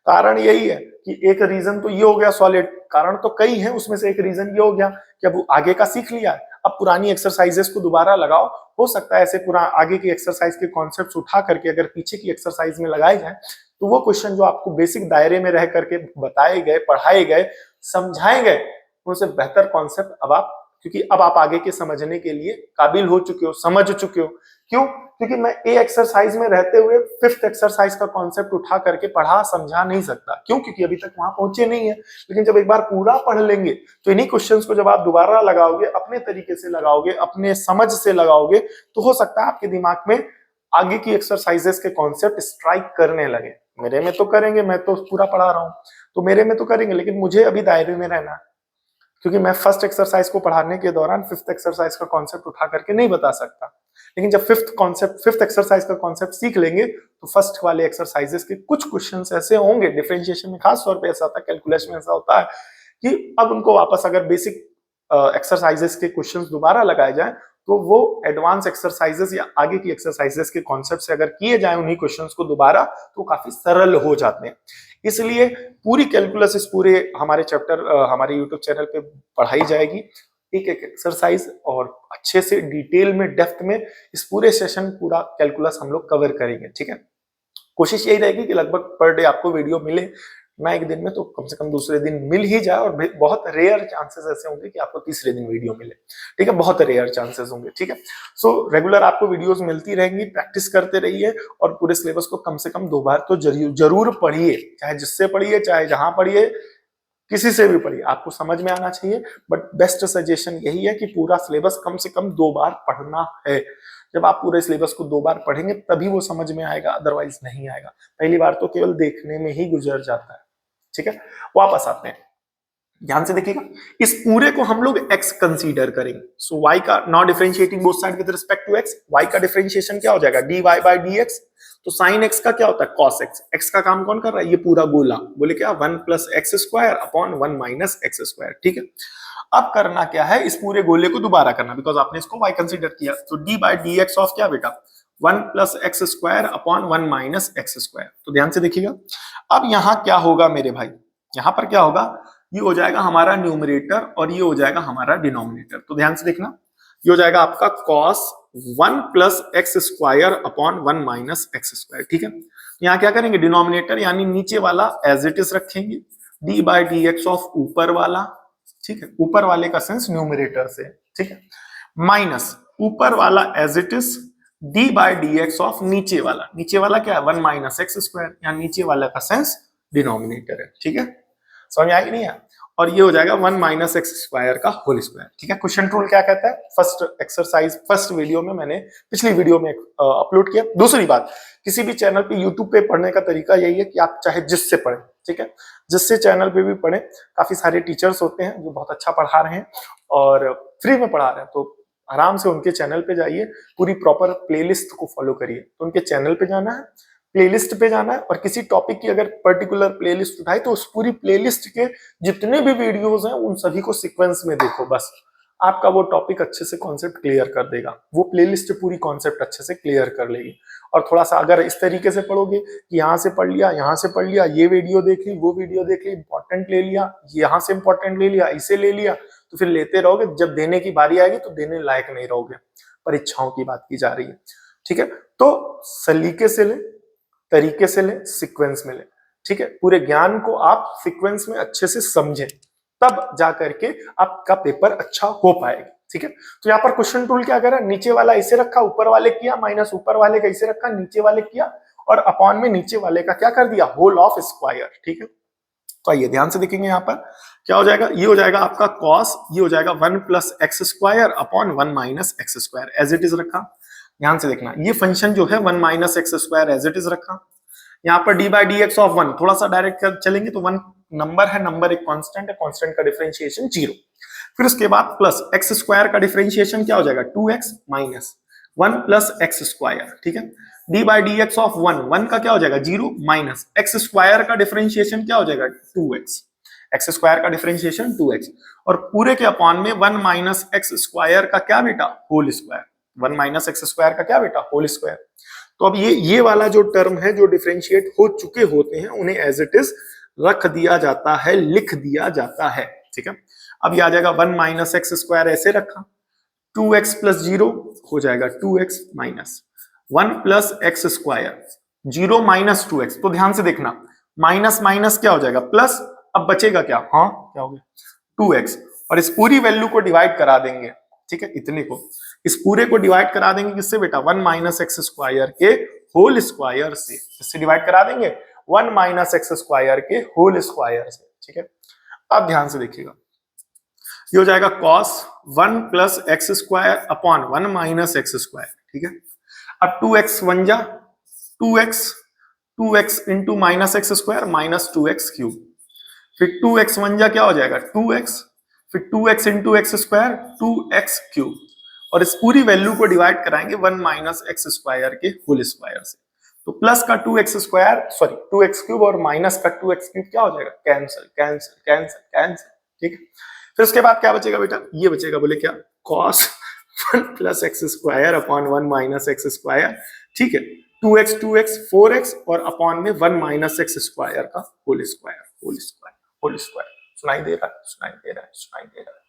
कारण यही है कि एक रीजन तो ये हो गया सॉलिड, कारण तो कई है, उसमें से एक रीजन ये हो गया कि अब आगे का सीख लिया है, अब पुरानी एक्सरसाइजेस को दोबारा लगाओ। हो सकता है ऐसे आगे की एक्सरसाइज के कॉन्सेप्ट्स उठा करके अगर पीछे की एक्सरसाइज में लगाए जाए तो वो क्वेश्चन जो आपको बेसिक दायरे में रह करके बताए गए, पढ़ाए गए, समझाए गए, उनसे बेहतर कॉन्सेप्ट अब आप, क्योंकि अब आप आगे के समझने के लिए काबिल हो चुके हो, समझ चुके हो। क्यों? क्योंकि मैं ए एक्सरसाइज में रहते हुए 5th एक्सरसाइज का कॉन्सेप्ट उठा करके पढ़ा समझा नहीं सकता। क्यों? क्योंकि अभी तक वहां पहुंचे नहीं है। लेकिन जब एक बार पूरा पढ़ लेंगे तो इन्हीं क्वेश्चंस को जब आप दोबारा लगाओगे, अपने तरीके से लगाओगे, अपने समझ से लगाओगे, तो हो सकता है आपके दिमाग में आगे की एक्सरसाइजेस के कॉन्सेप्ट स्ट्राइक करने लगे। मेरे में तो करेंगे, मैं तो पूरा पढ़ा रहा हूं, तो मेरे में तो करेंगे, लेकिन मुझे अभी दायरे में रहना है, क्योंकि मैं फर्स्ट एक्सरसाइज को पढ़ाने के दौरान 5th एक्सरसाइज का कॉन्सेप्ट उठा करके नहीं बता सकता। लेकिन जब 5th एक्सरसाइज का कॉन्सेप्ट सीख लेंगे तो फर्स्ट वाले एक्सरसाइजेस के कुछ क्वेश्चंस ऐसे होंगे, डिफरेंशिएशन में खास तौर पे ऐसा होता है, कैलकुलेशन में ऐसा होता है कि अब उनको वापस अगर बेसिक एक्सरसाइजेस के क्वेश्चंस दोबारा लगाए जाए तो वो एडवांस एक्सरसाइजेस या आगे की एक्सरसाइजेस के कॉन्सेप्ट से अगर किए जाए उन्हीं क्वेश्चंस को दोबारा, तो काफी सरल हो जाते हैं। इसलिए पूरी कैलकुलस इस पूरे हमारे चैप्टर, हमारे यूट्यूब चैनल पे पढ़ाई जाएगी, एक एक एक्सरसाइज, और अच्छे से डिटेल में, डेप्थ में इस पूरे सेशन पूरा कैलकुलस हम लोग कवर करेंगे, ठीक है। कोशिश यही रहेगी कि लगभग पर डे आपको वीडियो मिले, ना एक दिन में तो कम से कम दूसरे दिन मिल ही जाए, और बहुत रेयर चांसेस ऐसे होंगे कि आपको तीसरे दिन वीडियो मिले, ठीक है, बहुत रेयर चांसेस होंगे, ठीक है। सो रेगुलर आपको वीडियोस मिलती रहेंगी, प्रैक्टिस करते रहिए, और पूरे सिलेबस को कम से कम 2 बार तो जरूर पढ़िए, चाहे जिससे पढ़िए, चाहे जहां पढ़िए, किसी से भी पढ़िए, आपको समझ में आना चाहिए। बट बेस्ट सजेशन यही है कि पूरा सिलेबस कम से कम 2 बार पढ़ना है। जब आप पूरे सिलेबस को 2 बार पढ़ेंगे तभी वो समझ में आएगा, अदरवाइज नहीं आएगा। पहली बार तो केवल देखने में ही गुजर जाता है। ठीक है, वापस आते हैं, ध्यान से देखिएगा। इस पूरे को हम लोग x कंसीडर करेंगे। सो y का not differentiating both side with respect to x, y का डिफरेंशिएशन क्या हो जाएगा dy बाय dx। तो sin x का क्या होता है cos x। x का काम कौन कर रहा है, ये पूरा गोला, बोले क्या 1 plus x square upon 1 minus x square. ठीक है, अब करना क्या है, इस पूरे गोले को दोबारा करना, बिकॉज आपने इसको y कंसीडर किया। तो d बाय dx ऑफ क्या बेटा 1 plus x square upon 1 minus x square. तो ध्यान से देखिएगा, अब यहां क्या होगा मेरे भाई, यहां पर क्या होगा, ये हो जाएगा हमारा न्यूमरेटर और ये हो जाएगा हमारा डिनोमिनेटर। तो ध्यान से देखना, ये हो जाएगा आपका cos 1 plus x square upon 1 minus x square. ठीक है, यहाँ क्या करेंगे, डिनोमिनेटर यानी नीचे वाला एज इट इज रखेंगे, d by d x of ऊपर वाला, ठीक है, ऊपर वाले का सेंस न्यूमरेटर से, ठीक है, माइनस ऊपर वाला as it is d by d x of नीचे वाला क्या है 1 माइनस एक्स स्क्वायर, यहाँ नीचे वाला का सेंस डिनोमिनेटर है। ठीक है, समझ में आई नहीं है, और ये हो जाएगा 1 माइनस एक्स स्क्वायर का होल स्क्वायर। ठीक है, क्वेश्चन रूल क्या कहता है, फर्स्ट एक्सरसाइज फर्स्ट वीडियो में मैंने पिछली वीडियो में अपलोड किया। दूसरी बात, किसी भी चैनल पे यूट्यूब पे पढ़ने का तरीका यही है कि आप चाहे जिससे पढ़ें, ठीक है, जिससे चैनल पे भी पढ़ें, काफी सारे टीचर्स होते हैं जो बहुत अच्छा पढ़ा रहे हैं और फ्री में पढ़ा रहे हैं, तो आराम से उनके चैनल पे जाइए, पूरी प्रॉपर प्लेलिस्ट को फॉलो करिए। तो उनके चैनल पे जाना है, प्लेलिस्ट पे जाना है, और किसी टॉपिक की अगर पर्टिकुलर प्लेलिस्ट उठाई तो उस पूरी प्लेलिस्ट के जितने भी वीडियोस हैं उन सभी को सीक्वेंस में देखो, बस आपका वो टॉपिक अच्छे से कॉन्सेप्ट क्लियर कर देगा, वो प्लेलिस्ट पूरी कॉन्सेप्ट अच्छे से क्लियर कर लेगी। और थोड़ा सा अगर इस तरीके से पढ़ोगे कि यहाँ से पढ़ लिया, यहाँ से पढ़ लिया, ये वीडियो देख ली, वो वीडियो देख ली, इंपॉर्टेंट ले लिया, यहाँ से इंपॉर्टेंट ले लिया, इसे ले लिया, तो फिर लेते रहोगे, जब देने की बारी आएगी तो देने लायक नहीं रहोगे। परीक्षाओं की बात की जा रही है, ठीक है, तो सलीके से ले, तरीके से ले, सीक्वेंस में ले। ठीक है, पूरे ज्ञान को आप सीक्वेंस में अच्छे से समझें, तब जा करके आपका पेपर अच्छा हो पाएगा। ठीक है, तो यहाँ पर क्वेश्चन टूल क्या करा, नीचे वाला इसे रखा, ऊपर वाले किया, माइनस ऊपर वाले का इसे रखा, नीचे वाले किया, और अपॉन में नीचे वाले का क्या कर दिया, होल ऑफ स्क्वायर। ठीक है, तो आइए ध्यान से देखेंगे, यहाँ पर क्या हो जाएगा, ये हो जाएगा आपका कॉस, ये हो जाएगा 1 plus x square upon 1 minus x square, as it is रखा। ध्यान से देखना, ये फंक्शन जो है 1 minus x square as it is रखा। यहाँ पर d by d x of 1, थोड़ा सा डायरेक्ट चलेंगे तो 1 नंबर है, नंबर एक कांस्टेंट है, कांस्टेंट का डिफरेंशिएशन 0। फिर उसके बाद प्लस एक्स स्क्वायर का डिफरेंशिएशन क्या हो जाएगा 2x minus 1 plus x square. ठीक है, d by d x of 1 का क्या हो जाएगा 0 माइनस एक्स स्क्वायर का डिफरेंशिएशन क्या हो जाएगा 2x, एक्स स्क्वायर का डिफरेंशिएशन 2x, और पूरे के अपॉन में 1 माइनस एक्स स्क्वायर का क्या बेटा whole square, 1 minus x square का क्या बेटा होल स्क्वायर। तो अब ये वाला जो टर्म है जो डिफरेंशिएट हो चुके होते हैं उन्हें एज इट इज रख दिया जाता है, लिख दिया जाता है। ठीक है, अब ये आ जाएगा 1 माइनस एक्स स्क्वायर ऐसे रखा, 2x प्लस 0 हो जाएगा 2x minus 1 plus x square 0 minus 2x। तो ध्यान से देखना, माइनस माइनस क्या हो जाएगा प्लस, अब बचेगा क्या, हाँ क्या हो गया 2x, और इस पूरी वैल्यू को डिवाइड करा देंगे। ठीक है, इतने को इस पूरे को डिवाइड करा देंगे किससे बेटा 1 माइनस एक्स स्क्वायर के होल स्क्वायर से, किससे डिवाइड करा देंगे 1 माइनस एक्स स्क्वायर के होल स्क्वायर से। ठीक है, अब ध्यान से देखिएगा, ये हो जाएगा cos 1 plus x square upon 1 minus x square. ठीक है, अब 2x 1 जा 2x into minus x square minus 2x cube, फिर 2x 1 जा क्या हो जाएगा 2x, फिर 2x into x square 2x cube, और इस पूरी वैल्यू को डिवाइड कराएंगे 1 माइनस एक्स स्क्वायर के होल स्क्वायर से। तो प्लस का 2x square sorry 2x cube और माइनस का 2x क्यूब क्या हो जाएगा कैंसिल कैंसिल कैंसिल कैंसिल। ठीक है, फिर उसके बाद क्या बचेगा बेटा, ये बचेगा, बोले क्या cos 1 plus x square upon 1 minus x square. ठीक है, 2x 4x और अपॉन में 1 माइनस एक्स स्क्वायर का whole square whole square whole square. सुनाई दे रहा है, सुनाई दे रहा है, सुनाई दे रहा है,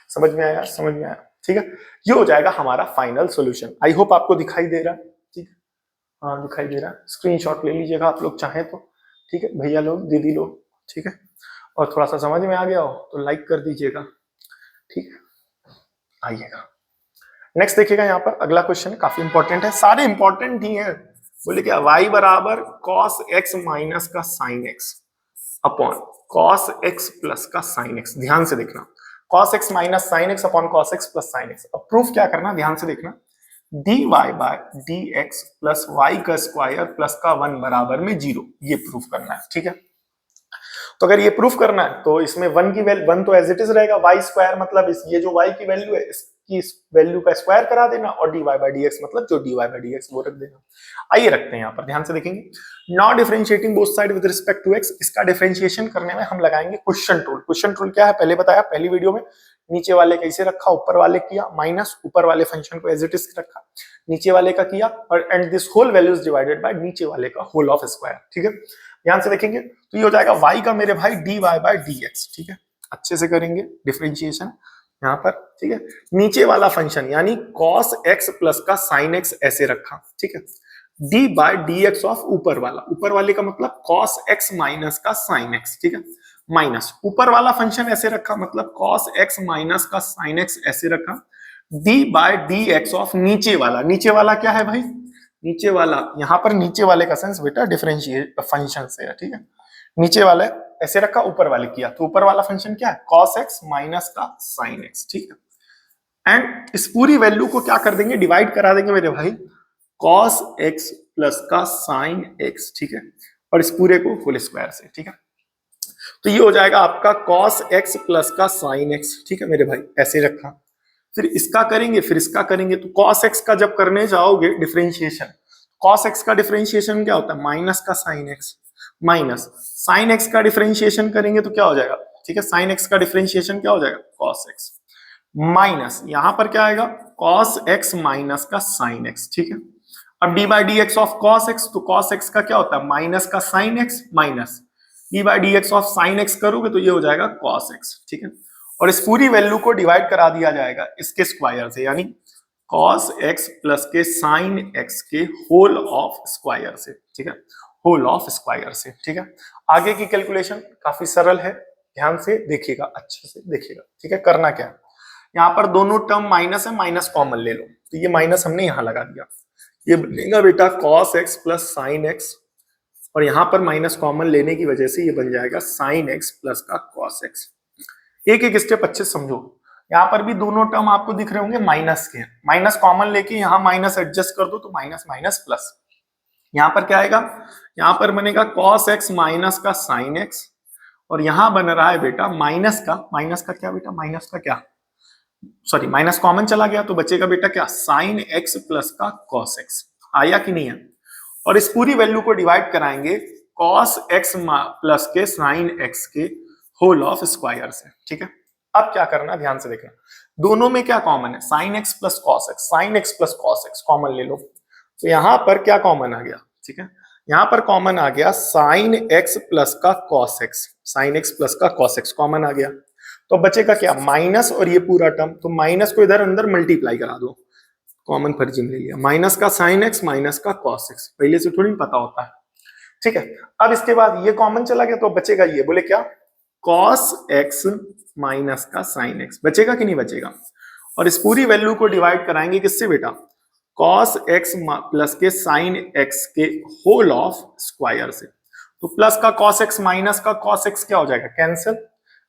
समझ में आया, समझ में आया। ठीक है, ये हो जाएगा हमारा फाइनल सॉल्यूशन। आई होप आपको दिखाई दे रहा है। ठीक है, हाँ दिखाई दे रहा है, स्क्रीनशॉट ले लीजिएगा आप लोग चाहें तो। ठीक है भैया लोग, दीदी लोग, ठीक है, और थोड़ा सा समझ में आ गया हो तो लाइक कर दीजिएगा। ठीक है, आइएगा नेक्स्ट देखिएगा, यहाँ पर अगला क्वेश्चन काफी इंपॉर्टेंट है, सारे इंपॉर्टेंट ही है। बोले क्या y बराबर cos x माइनस का sin x upon cos x plus का sin x। ध्यान से देखना, cos x minus sin x upon cos x plus sin x। अब प्रूफ क्या करना, ध्यान से देखना, dy by dx plus y का स्क्वायर प्लस का 1 बराबर में 0, ये प्रूफ करना है। ठीक है, तो अगर ये प्रूफ करना है तो इसमें 1 की वैल्यू 1 तो एज इट इज रहेगा, y स्क्वायर मतलब ये जो y की वैल्यू है इसकी इस वैल्यू का स्क्वायर करा देना, और dy बाय dx मतलब जो dy बाय dx वो रख देना। आइए रखते हैं यहाँ पर, ध्यान से देखेंगे। Not differentiating both side with respect to x, इसका डिफरेंशिएशन करने में हम लगाएंगे क्वेश्चन रूल। क्वेश्चन रूल क्या है पहले बताया पहली वीडियो में, नीचे वाले कैसे रखा, ऊपर वाले किया माइनस, ऊपर वाले फंक्शन को एज इट इज रखा, नीचे वाले का किया, और and this whole value is divided by नीचे वाले का होल ऑफ स्क्वायर। ठीक है, ध्यान से देखेंगे तो ये हो जाएगा y का मेरे भाई dy बाय dx। ठीक है, अच्छे से करेंगे डिफरेंशिएशन यहाँ पर। ठीक है, नीचे वाला फंक्शन यानी cos x प्लस का sin x ऐसे रखा। ठीक है, d बाय dx ऑफ ऊपर वाला, ऊपर वाले का मतलब cos x माइनस का sin x। ठीक है, माइनस ऊपर वाला फंक्शन ऐसे रखा, मतलब cos x माइनस का sin x ऐसे रखा, d बाय dx ऑफ नीचे वाला, नीचे वाला क्या है भाई, नीचे वाला, यहाँ पर नीचे वाले का सेंस बेटा डिफरेंशिएट फंक्शन से है। ठीक है, नीचे वाले ऐसे रखा, ऊपर वाले किया, तो ऊपर वाला फंक्शन क्या है cos x माइनस का sin x। ठीक है, एंड इस पूरी वैल्यू को क्या कर देंगे, डिवाइड करा देंगे मेरे भाई cos x प्लस का sin x। ठीक है, और इस पूरे को होल स्क्वायर से। ठीक है, तो ये हो जाएगा आपका cos x प्लस का sin x। ठीक है मेरे भाई, ऐसे रखा, फिर इसका करेंगे, फिर इसका करेंगे, तो cos x का जब करने जाओगे डिफरेंशिएशन, cos x का डिफरेंशिएशन क्या होता है, माइनस का sin x, minus sin x का डिफरेंशिएशन करेंगे तो क्या हो जाएगा, ठीक है, sin x का डिफरेंशिएशन क्या हो जाएगा cos x, माइनस यहां पर क्या आएगा cos x माइनस का sin x। ठीक है, अब d by dx of cos x, तो cos x का क्या होता है माइनस का sin x, minus d by dx of sin x करोगे तो ये हो जाएगा cos x। ठीक है, और इस पूरी वैल्यू को डिवाइड करा दिया जाएगा इसके स्क्वायर से, यानी cos x प्लस के sin x के होल ऑफ स्क्वायर से। ठीक है, होल ऑफ स्क्वायर से। ठीक है, आगे की कैलकुलेशन काफी सरल है, ध्यान से देखिएगा, अच्छे से देखिएगा। ठीक है, करना क्या है, यहाँ पर दोनों टर्म माइनस है, माइनस कॉमन ले लो, तो ये माइनस हमने यहाँ लगा दिया, ये बनेगा बेटा cos x plus sin x, और यहाँ पर माइनस कॉमन लेने की वजह से ये बन जाएगा sin x प्लस का cos x। एक एक स्टेप अच्छे समझो, यहाँ पर भी दोनों टर्म आपको दिख रहे होंगे माइनस के, माइनस कॉमन लेके यहाँ माइनस एडजस्ट कर दो तो माइनस माइनस प्लस, यहाँ पर क्या आएगा, यहाँ पर बनेगा cos x माइनस का sin x, और यहाँ बन रहा है बेटा माइनस का क्या बेटा, माइनस का क्या, सॉरी माइनस कॉमन चला गया तो बचेगा बेटा क्या sin x प्लस का cos x। आया कि नहीं है, और इस पूरी वैल्यू को डिवाइड कराएंगे cos x प्लस के sin x के होल ऑफ स्क्वायर से। ठीक है, अब क्या करना ध्यान से देखना, दोनों में क्या कॉमन है sin x plus cos x, sin x plus cos x common ले लो, तो यहां पर क्या कॉमन आ गया, ठीक है, यहां पर कॉमन आ गया sin x प्लस का cos x, sin x plus का cos x कॉमन आ गया, तो बचेगा क्या माइनस और ये पूरा टर्म, तो माइनस को इधर अंदर मल्टीप्लाई करा दो, कॉमन फर्जी में ले लिया, माइनस का sin x माइनस का cos x, पहले से थोड़ी पता होता है। ठीक है, अब इसके बाद ये कॉमन चला गया तो बचेगा ये, बोले क्या cos x माइनस का sin x, बचेगा कि नहीं बचेगा, और इस पूरी वैल्यू को डिवाइड कराएंगे किससे बेटा cos x प्लस के sin x के होल ऑफ स्क्वायर से, तो प्लस का cos x माइनस का cos x क्या हो जाएगा कैंसिल,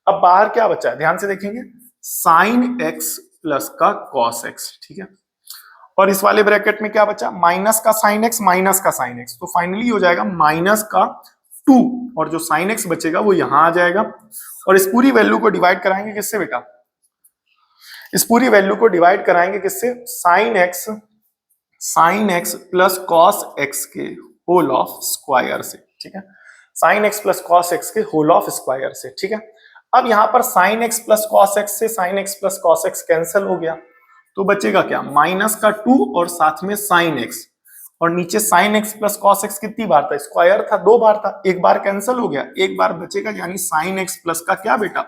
अब बाहर क्या बचा है ध्यान से देखेंगे sin x प्लस का cos x। ठीक है, और इस वाले ब्रैकेट में क्या बचा माइनस का sin x माइनस का sin x, तो फाइनली हो जाएगा माइनस का 2, और जो sin x बचेगा वो यहां आ जाएगा, और इस पूरी वैल्यू को डिवाइड कराएंगे किससे बेटा, इस पूरी वैल्यू को डिवाइड कराएंगे किससे sin x plus cos x के होल ऑफ स्क्वायर से। ठीक है, sin x plus cos x के होल ऑफ स्क्वायर से। ठीक है, अब यहां पर sin x plus cos x से sin x plus cos x cancel हो गया, तो बचेगा क्या माइनस का 2 और साथ में sin x, और नीचे sin x plus cos x कितनी बार था, स्क्वायर था 2 बार था, एक बार कैंसिल हो गया, एक बार बचेगा, यानी sin x प्लस का क्या बेटा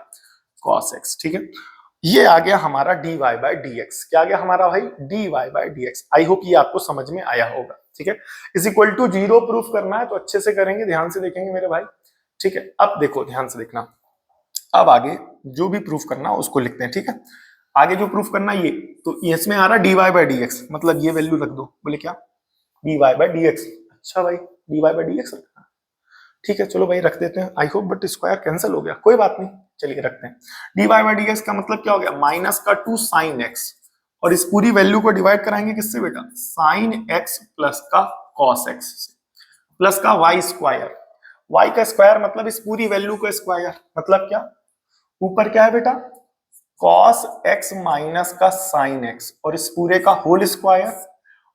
cos x। ठीक है, ये आ गया हमारा dy बाई dx, क्या आ गया हमारा भाई dy by dx। I hope ये आपको समझ में आया होगा। ठीक है, इज इक्वल टू 0 प्रूफ करना है तो अच्छे से करेंगे, ध्यान से देखेंगे मेरे भाई। ठीक है, अब देखो ध्यान से देखना, अब आगे जो भी प्रूफ करना उसको लिखते हैं। ठीक है, आगे जो प्रूफ करना ये, तो इसमें आ रहा dy बाई dx, मतलब ये वैल्यू रख दो, बोले क्या dy बाई dx, अच्छा भाई dy बाई dx रखना। ठीक है चलो भाई रख देते हैं, I hope, but square cancel हो गया, कोई बात नहीं, चलिए रखते हैं। D y by d x का मतलब क्या हो गया, माइनस का 2 साइन एक्स, और इस पूरी वैल्यू को डिवाइड कराएंगे किससे बेटा, साइन एक्स प्लस का कॉस एक्स प्लस का वाई स्क्वायर। वाई का स्क्वायर मतलब इस पूरी वैल्यू का स्क्वायर, मतलब क्या, ऊपर क्या है बेटा कॉस एक्स माइनस का साइन एक्स और इस पूरे का होल स्क्वायर,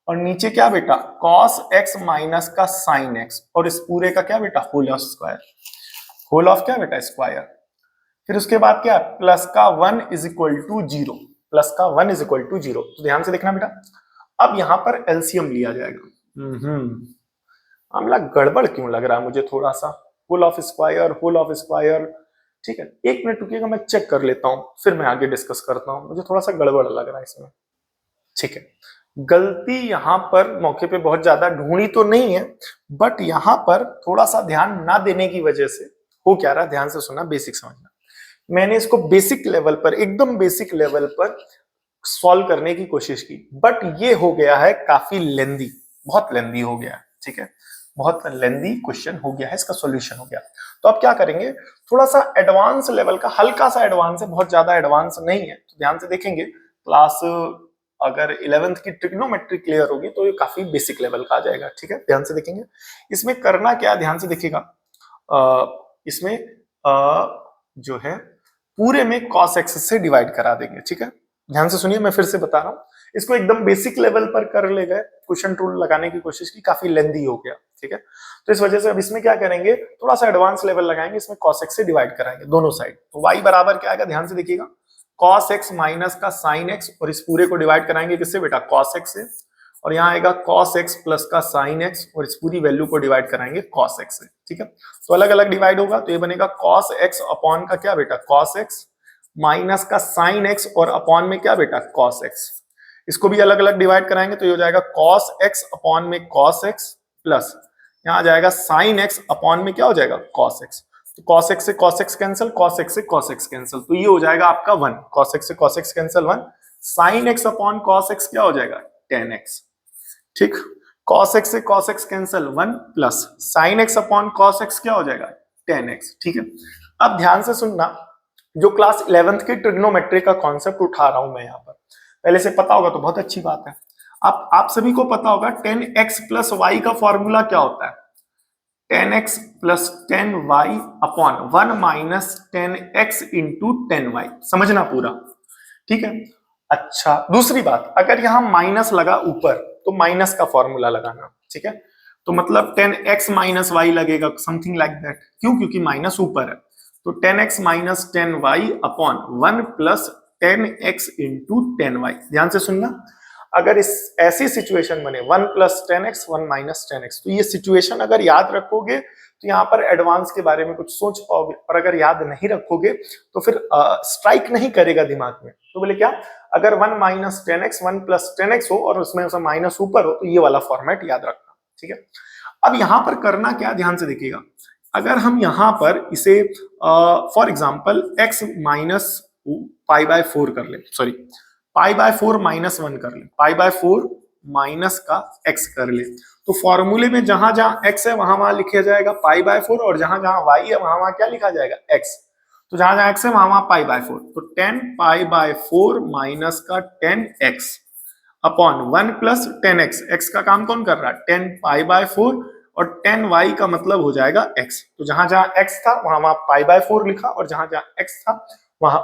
और नीचे क्या बेटा कॉस एक्स माइनस का साइन एक्स और इस पूरे का क्या बेटा whole of square, whole of क्या बेटा स्क्वायर। फिर उसके बाद क्या प्लस का 1 इज इक्वल टू 0, प्लस का 1 इज इक्वल टू 0। तो ध्यान से देखना बेटा, अब यहां पर एलसीएम लिया जाएगा। मामला गड़बड़ क्यों लग रहा है मुझे थोड़ा सा, whole of square, whole of square, ठीक है एक मिनट रुकिएगा मैं चेक कर लेता हूं फिर मैं आगे डिस्कस करता हूं, मुझे थोड़ा सा गड़बड़ लग रहा है इसमें। ठीक है, गलती यहां पर मौके पे बहुत ज्यादा ढूंढी तो नहीं है, बट यहां पर थोड़ा सा ध्यान ना देने की वजह से हो क्या रहा, ध्यान से सुनना, बेसिक समझना। मैंने इसको बेसिक लेवल पर, एकदम बेसिक लेवल पर सॉल्व करने की कोशिश की, बट ये हो गया है काफी लेंदी, बहुत लेंदी हो गया है, ठीक है बहुत लेंदी क्वेश्चन हो गया है, इसका सॉल्यूशन हो गया। तो अब क्या करेंगे, थोड़ा सा एडवांस लेवल का, हल्का सा एडवांस है, बहुत ज्यादा एडवांस नहीं है, तो ध्यान से देखेंगे। क्लास अगर 11th की ट्रिग्नोमेट्री क्लियर होगी तो ये काफी बेसिक लेवल का आ जाएगा, ठीक है ध्यान से देखेंगे। इसमें करना क्या, ध्यान से देखिएगा, इसमें जो है पूरे में cos x से डिवाइड करा देंगे, ठीक है ध्यान से सुनिए, मैं फिर से बता रहा हूं, इसको एकदम बेसिक लेवल पर कर ले गए, क्वेश्चन टूल लगाने की कोशिश की, काफी लेंदी हो गया, ठीक है। तो इस वजह से अब इसमें क्या करेंगे, थोड़ा सा एडवांस लेवल लगाएंगे, इसमें cos x से डिवाइड कराएंगे दोनों साइड, तो y बराबर क्या आएगा, ध्यान से देखिएगा, cos x माइनस का sin x और इस पूरे को डिवाइड कराएंगे किससे बेटा cos x से, और यहाँ आएगा cos x प्लस का sin x और इस पूरी वैल्यू को डिवाइड कराएंगे cos x से, ठीक है। तो अलग अलग डिवाइड होगा, तो ये बनेगा cos x अपॉन का क्या बेटा cos x माइनस का sin x और अपॉन में क्या बेटा cos x, इसको भी अलग अलग डिवाइड कराएंगे तो ये हो जाएगा cos x अपॉन में cos x प्लस यहाँ आ जाएगा sin x अपॉन में क्या हो जाएगा cos x, तो cos x से cos x cancel, cos x से cos x कैंसिल, तो ये हो जाएगा आपका 1, cos x से cos x cancel 1, sin x upon cos x क्या हो जाएगा 10x, ठीक, cos x से cos x cancel 1 plus sin x upon cos x क्या हो जाएगा 10x, ठीक है। अब ध्यान से सुनना, जो क्लास 11th की ट्रिग्नोमेट्री का कॉन्सेप्ट उठा रहा हूं मैं यहाँ पर, पहले से पता होगा तो बहुत अच्छी बात है। आप सभी को पता होगा 10x प्लस वाई का फॉर्मूला क्या होता है, 10x plus 10y upon 1 minus 10x into 10y, समझना पूरा, ठीक है। अच्छा दूसरी बात, अगर यहां माइनस लगा ऊपर तो माइनस का फॉर्मूला लगाना, ठीक है, तो मतलब 10x माइनस y लगेगा, समथिंग लाइक दैट, क्यों, क्योंकि माइनस ऊपर है, तो 10x minus 10y upon 1 plus 10x into 10y। ध्यान से सुनना, अगर इस ऐसी सिचुएशन बने 1 प्लस 10x 1 माइनस 10x, तो ये सिचुएशन अगर याद रखोगे तो यहाँ पर एडवांस के बारे में कुछ सोच पाओगे, और अगर याद नहीं रखोगे तो फिर स्ट्राइक नहीं करेगा दिमाग में। तो बोले क्या, अगर 1 माइनस 10x 1 प्लस 10x हो और उसमें माइनस ऊपर हो तो ये वाला फॉर्मेट याद रखना, ठीक है। अब यहाँ पर करना क्या, ध्यान से देखिएगा, अगर हम यहाँ पर इसे for example x minus pi by 4 कर ले, सॉरी पाई बाय 4 माइनस 1 कर ले, पाई बाय 4 माइनस का x कर ले, तो फॉर्मूले में जहां जहां x है वहां वहां लिखा जाएगा पाई बाय 4, और जहां जहां y है वहां वहां क्या लिखा जाएगा x, तो जहां जहां x है वहां वहां पाई बाय 4, तो 10 पाई बाय 4 माइनस का 10x upon 1 plus 10x, x का काम कौन कर रहा है 10 पाई बाय 4 और 10y का मतलब हो जाएगा x, तो जहां जहां x था वहां वहां पाई बाय 4 लिखा, और जहां जहां x था वहां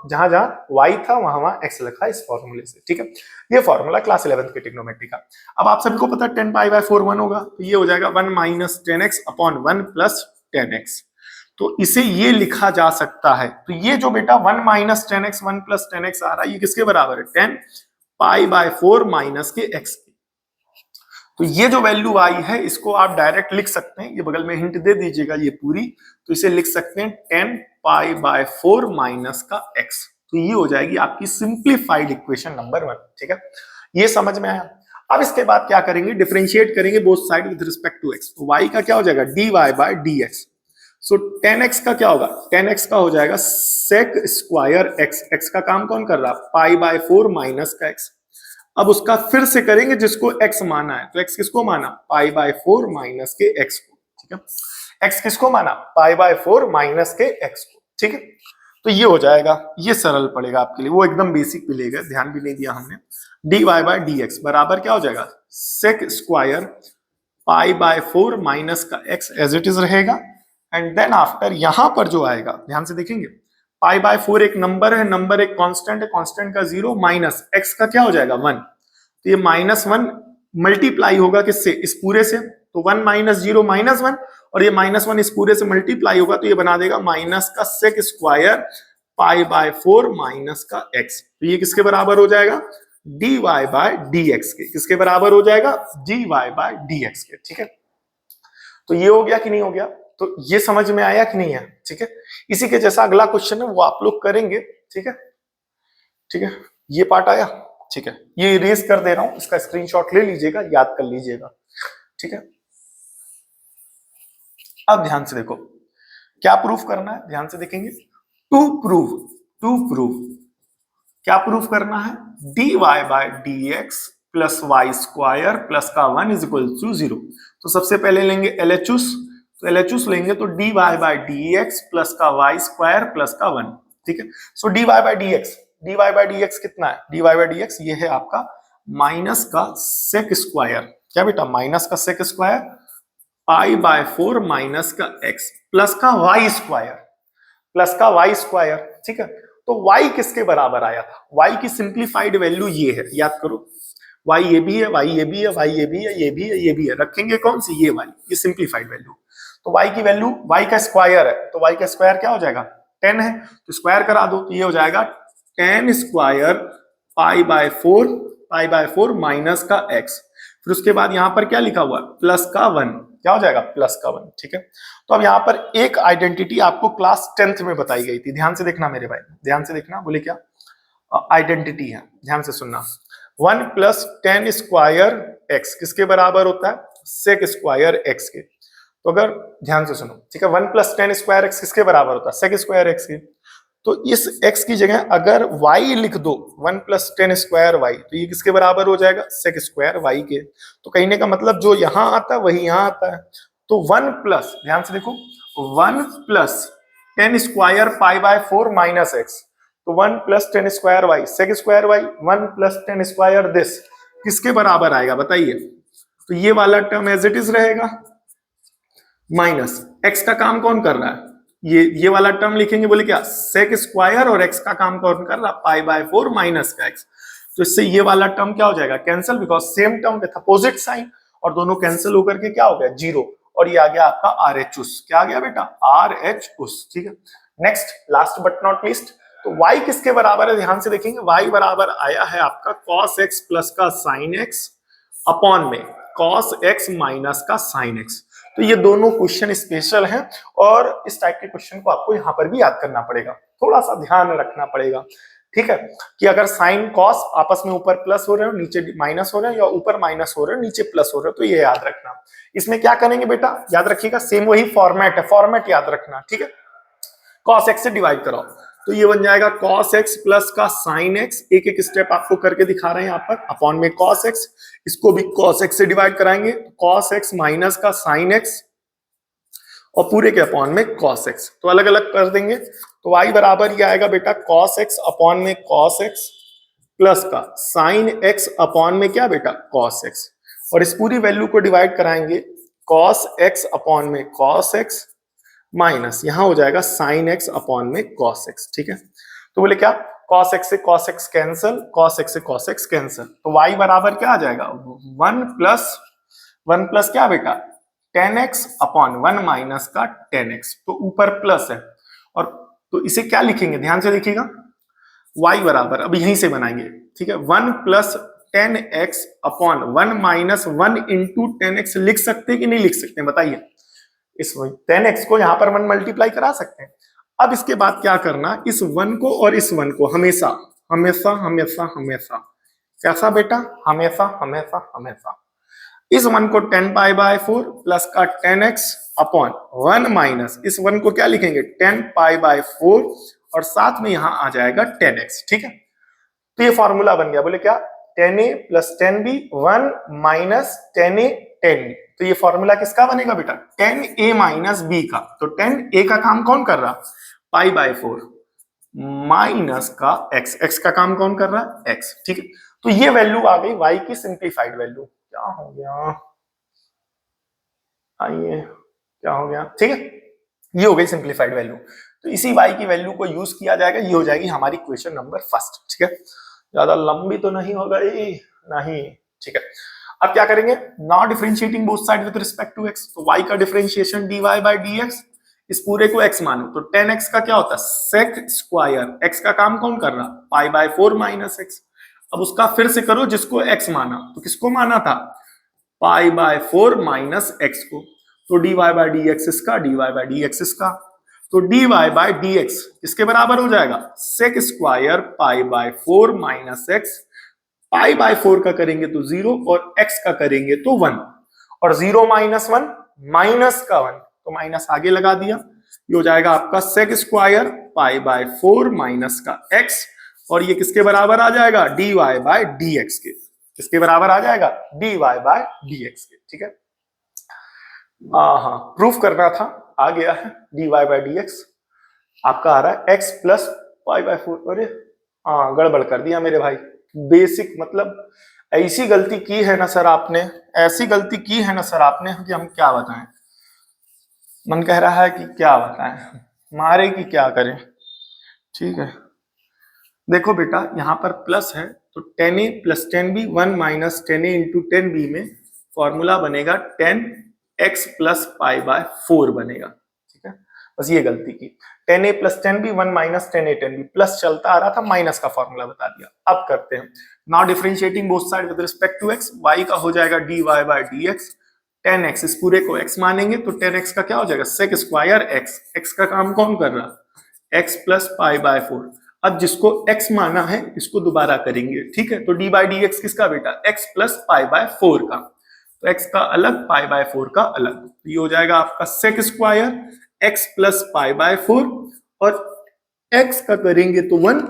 जहां जहां y था वहां वहां x लिखा इस फॉर्मूले से, ठीक है। ये फॉर्मूला क्लास 11th की ट्रिग्नोमेट्री का। अब आप सभी को पता है 10 पाई बाय 4 1 होगा, तो ये हो जाएगा 1 minus 10x upon 1 plus 10x, तो इसे ये लिखा जा सकता है, तो ये जो बेटा 1 माइनस 10x 1 प्लस 10x आ रहा है ये किसके बराबर है 10 पाई बाय 4 माइनस के x की, तो ये जो वैल्यू आई है इसको आप डायरेक्ट लिख सकते हैं, ये बगल में हिंट दे दीजिएगा ये पूरी, तो इसे लिख सकते हैं 10 पाई बाय 4 माइनस का x, तो ये हो जाएगी आपकी सिंप्लीफाइड इक्वेशन नंबर 1, ठीक है, ये समझ में आया। अब इसके बाद क्या करेंगे, डिफरेंशिएट करेंगे both side with respect to x, तो y का क्या हो जाएगा dy by dx, so 10x का क्या होगा 10x का हो जाएगा sec स्क्वायर x, x का काम कौन कर रहा है पाई बाय 4 माइनस का x, अब उसका फिर से करेंगे जिसको x माना है, तो x किसको माना पाई बाय 4 माइनस के x को, ठीक है। x किसको माना, π/4 माइनस के x को, ठीक है। तो ये हो जाएगा, ये सरल पड़ेगा आपके लिए, वो एकदम बेसिक मिलेगा, ध्यान भी नहीं दिया हमने। dy/dx बराबर क्या हो जाएगा, sec स्क्वायर π/4 माइनस का x एज इट इज रहेगा। एंड देन आफ्टर यहां पर जो आएगा, ध्यान से देखेंगे, π/4 एक नंबर है, नंबर एक कांस्टेंट है, कांस्टेंट का 0 माइनस x का क्या हो जाएगा 1, तो ये -1 मल्टीप्लाई होगा किससे, इस पूरे से, तो 1 - 0 -1, और ये -1 इस पूरे से मल्टीप्लाई होगा तो ये बना देगा माइनस का सेक स्क्वायर π/4 माइनस का x। तो ये किसके बराबर हो जाएगा, dy/dx के, किसके बराबर हो जाएगा, dy/dx के, ठीक है। तो ये हो गया कि नहीं हो गया, तो ये समझ में आया कि नहीं है, ठीक है। इसी के जैसा अगला क्वेश्चन है वो आप लोग करेंगे, ठीक है, ठीक है। ये पार्ट आया, ठीक है, ये इरेज कर दे रहा हूं, इसका स्क्रीनशॉट ले लीजिएगा, याद कर लीजिएगा, ठीक है। अब ध्यान से देखो क्या प्रूफ करना है, ध्यान से देखेंगे, टू प्रूव क्या प्रूफ करना है, dy/dx plus Y square plus का 1 इज इक्वल टू 0। तो सबसे पहले लेंगे LHS, तो LHS लेंगे तो dy/dx प्लस का वाई स्क्वायर प्लस का 1, ठीक है। सो dy/dx कितना है, dy/dx ये है आपका माइनस का सेक स्क्वायर, क्या बेटा, माइनस का सेक स्क्वायर π/4 माइनस का x प्लस का वाई स्क्वायर, ठीक है। तो y किसके बराबर आया था, y की सिंप्लीफाइड वैल्यू ये है, याद करो, y ये भी है, y ये भी है, y ये भी है, ये भी है, ये भी है, रखेंगे कौन सी, ये वाली, ये सिंप्लीफाइड वैल्यू। तो y की वैल्यू, y का स्क्वायर है, तो y का स्क्वायर क्या हो जाएगा 10 है, तो स्क्वायर करा दो, तो ये हो जाएगा 10 स्क्वायर π/4 माइनस का x, फिर उसके बाद यहां पर क्या लिखा हुआ, प्लस का 1, क्या हो जाएगा, प्लस का 1, ठीक है। तो अब यहाँ पर एक आइडेंटिटी आपको क्लास 10th में बताई गई थी, ध्यान से देखना मेरे भाई, ध्यान से देखना, बोले क्या आइडेंटिटी है, ध्यान से सुनना, 1 + 10 स्क्वायर x किसके बराबर होता है, सेक स्क्वायर x के। तो अगर ध्यान से सुनो, ठीक है, 1 + 10 स्क्वायर x किसके बराबर होता है, सेक स्क्वायर x के। तो इस x की जगह अगर y लिख दो, 1 + 10 स्क्वायर y, तो ये किसके बराबर हो जाएगा, सेक स्क्वायर y के। तो कहने का मतलब जो यहां आता है वही यहां आता है। तो 1 प्लस, ध्यान से देखो, 1 + 10 स्क्वायर π/4 माइनस x, तो 1 + 10 square y, sec square y, 1 + 10 square this किसके बराबर आएगा बताइए। तो ये वाला टर्म एज इट इज रहेगा, माइनस x का काम कौन कर रहा है, ये वाला टर्म लिखेंगे, बोले क्या, सेक स्क्वायर, और x का काम कौन कर रहा है, π/4 माइनस का x। तो इससे ये वाला टर्म क्या हो जाएगा, cancel, because same term with opposite sign, और दोनों कैंसिल होकर के क्या हो गया 0, और ये आ गया आपका RHS, क्या आ गया बेटा, RHS, ठीक है। Next, last but not least, तो y किसके बराबर है, ध्यान से देखेंगे, y बराबर आया है आपका cos x प्लस का sin x अपॉन में cos x माइनस का sin x। तो ये दोनों क्वेश्चन स्पेशल हैं, और इस टाइप के क्वेश्चन को आपको यहाँ पर भी याद करना पड़ेगा, थोड़ा सा ध्यान रखना पड़ेगा, ठीक है, कि अगर साइन कॉस आपस में ऊपर प्लस हो रहे हो नीचे माइनस हो रहे हो, या ऊपर माइनस हो रहे हो नीचे प्लस हो रहे हो, तो ये याद रखना। इसमें क्या करेंगे बेटा, याद रखिएगा, सेम वही फॉर्मेट है, फॉर्मेट याद रखना, ठीक है। cos x से डिवाइड कराओ, तो ये बन जाएगा cos x प्लस का sin x, एक एक स्टेप आपको करके दिखा रहे हैं यहाँ पर, अपॉन में cos x, इसको भी cos x से डिवाइड कराएंगे, cos x माइनस का sin x, और पूरे के अपॉन में cos x, तो अलग अलग कर देंगे। तो y बराबर ये आएगा बेटा cos x अपॉन में cos x प्लस का sin x अपॉन में क्या बेटा cos x, और इस पूरी वैल्यू को डिवाइड कराएंगे cos x अपॉन में cos x माइनस यहां हो जाएगा sin x अपॉन में cos x, ठीक है। तो बोले क्या, cos x से cos x cancel, cos x से cos x कैंसिल, तो y बराबर क्या आ जाएगा 1 प्लस क्या बेटा 10x अपॉन 1 माइनस का 10x, तो ऊपर प्लस है, और तो इसे क्या लिखेंगे, ध्यान से देखिएगा, y बराबर अब यहीं से बनाएंगे, ठीक है, 1 + 10x upon 1 minus 1 into 10x लिख सकते कि नहीं लिख सकते बताइए। इस 10x को यहां पर 1 मल्टीप्लाई करा सकते हैं। अब इसके बाद क्या करना, इस 1 को और इस 1 को हमेशा हमेशा हमेशा हमेशा कैसा बेटा, हमेशा हमेशा हमेशा इस 1 को 10π/4 प्लस का 10x अपॉन 1 माइनस इस 1 को क्या लिखेंगे 10π/4, और साथ में यहां आ जाएगा 10x, ठीक है। तो ये फॉर्मूला बन गया, बोले क्या 10a + 10b 1 - 10a 10 तो ये फॉर्मूला किसका बनेगा बेटा 10a माइनस बी का। तो 10a का काम कौन कर रहा पाई बाय 4 माइनस का x, x का काम कौन कर रहा है x। ठीक है, तो ये वैल्यू आ गई y की सिंप्लीफाइड वैल्यू। क्या हो गया, आइए क्या हो गया, ठीक है, ये हो गई सिंप्लीफाइड वैल्यू। तो इसी y की वैल्यू को यूज किया जाएगा, ये हो जाएगी हमारी क्वेश्चन नंबर फर्स्ट। ठीक है, ज्यादा लंबी तो नहीं हो गई, नहीं, ठीक है। अब क्या करेंगे, now differentiating both side with respect to x, तो y का डिफरेंशिएशन dy बाय dx, इस पूरे को x मानो तो 10x का क्या होता है sec स्क्वायर, x का काम कौन कर रहा पाई बाय 4 माइनस x। अब उसका फिर से करो, जिसको x माना, तो किसको माना था पाई बाय 4 माइनस x को, तो dy बाय dx इसका, dy बाय dx इसका, तो dy बाय dx किसके बराबर हो जाएगा sec square pi by 4 minus x। Pi by 4 का करेंगे तो 0 और x का करेंगे तो 1, और 0 माइनस 1 माइनस का 1, तो माइनस आगे लगा दिया, ये हो जाएगा आपका sec square pi by 4 minus का x, और ये किसके बराबर आ जाएगा dy बाय dx के, किसके बराबर आ जाएगा dy बाय dx के। ठीक है, हाँ प्रूफ करना था, आ गया है dy बाय dx आपका आ रहा है x प्लस पाई बाय 4। अरे हाँ गड़बड़ कर दिया मेरे भाई, बेसिक मतलब ऐसी गलती की है ना सर आपने, ऐसी गलती की है ना सर आपने कि हम क्या बताएं, मन कह रहा है कि क्या बताएं, मारे कि क्या करें। ठीक है, देखो बेटा यहाँ पर प्लस है तो 10a plus 10b 1 minus 10a into 10b में फॉर्मूला बनेगा 10x प्लस पाई बाय 4 बनेगा। ठीक है, बस ये गलती की, 10a plus 10b 1 minus 10a 10b, plus चलता आ रहा था, माइनस का फॉर्मूला बता दिया। अब करते हैं, now differentiating both side with respect to x, y का हो जाएगा dy बाय dx, 10x इस पूरे को x मानेंगे तो 10x का क्या हो जाएगा sec स्क्वायर x, x का काम कौन कर रहा x प्लस पाई बाय 4। अब जिसको x माना है इसको दोबारा करेंगे, ठीक है, तो d बाई डी एक्स किसका बेटा x प्लस पाई बाय 4 का, तो x का अलग पाई बाय 4 का अलग, ये हो जाएगा आपका sec square x plus pi by 4, और x का करेंगे तो 1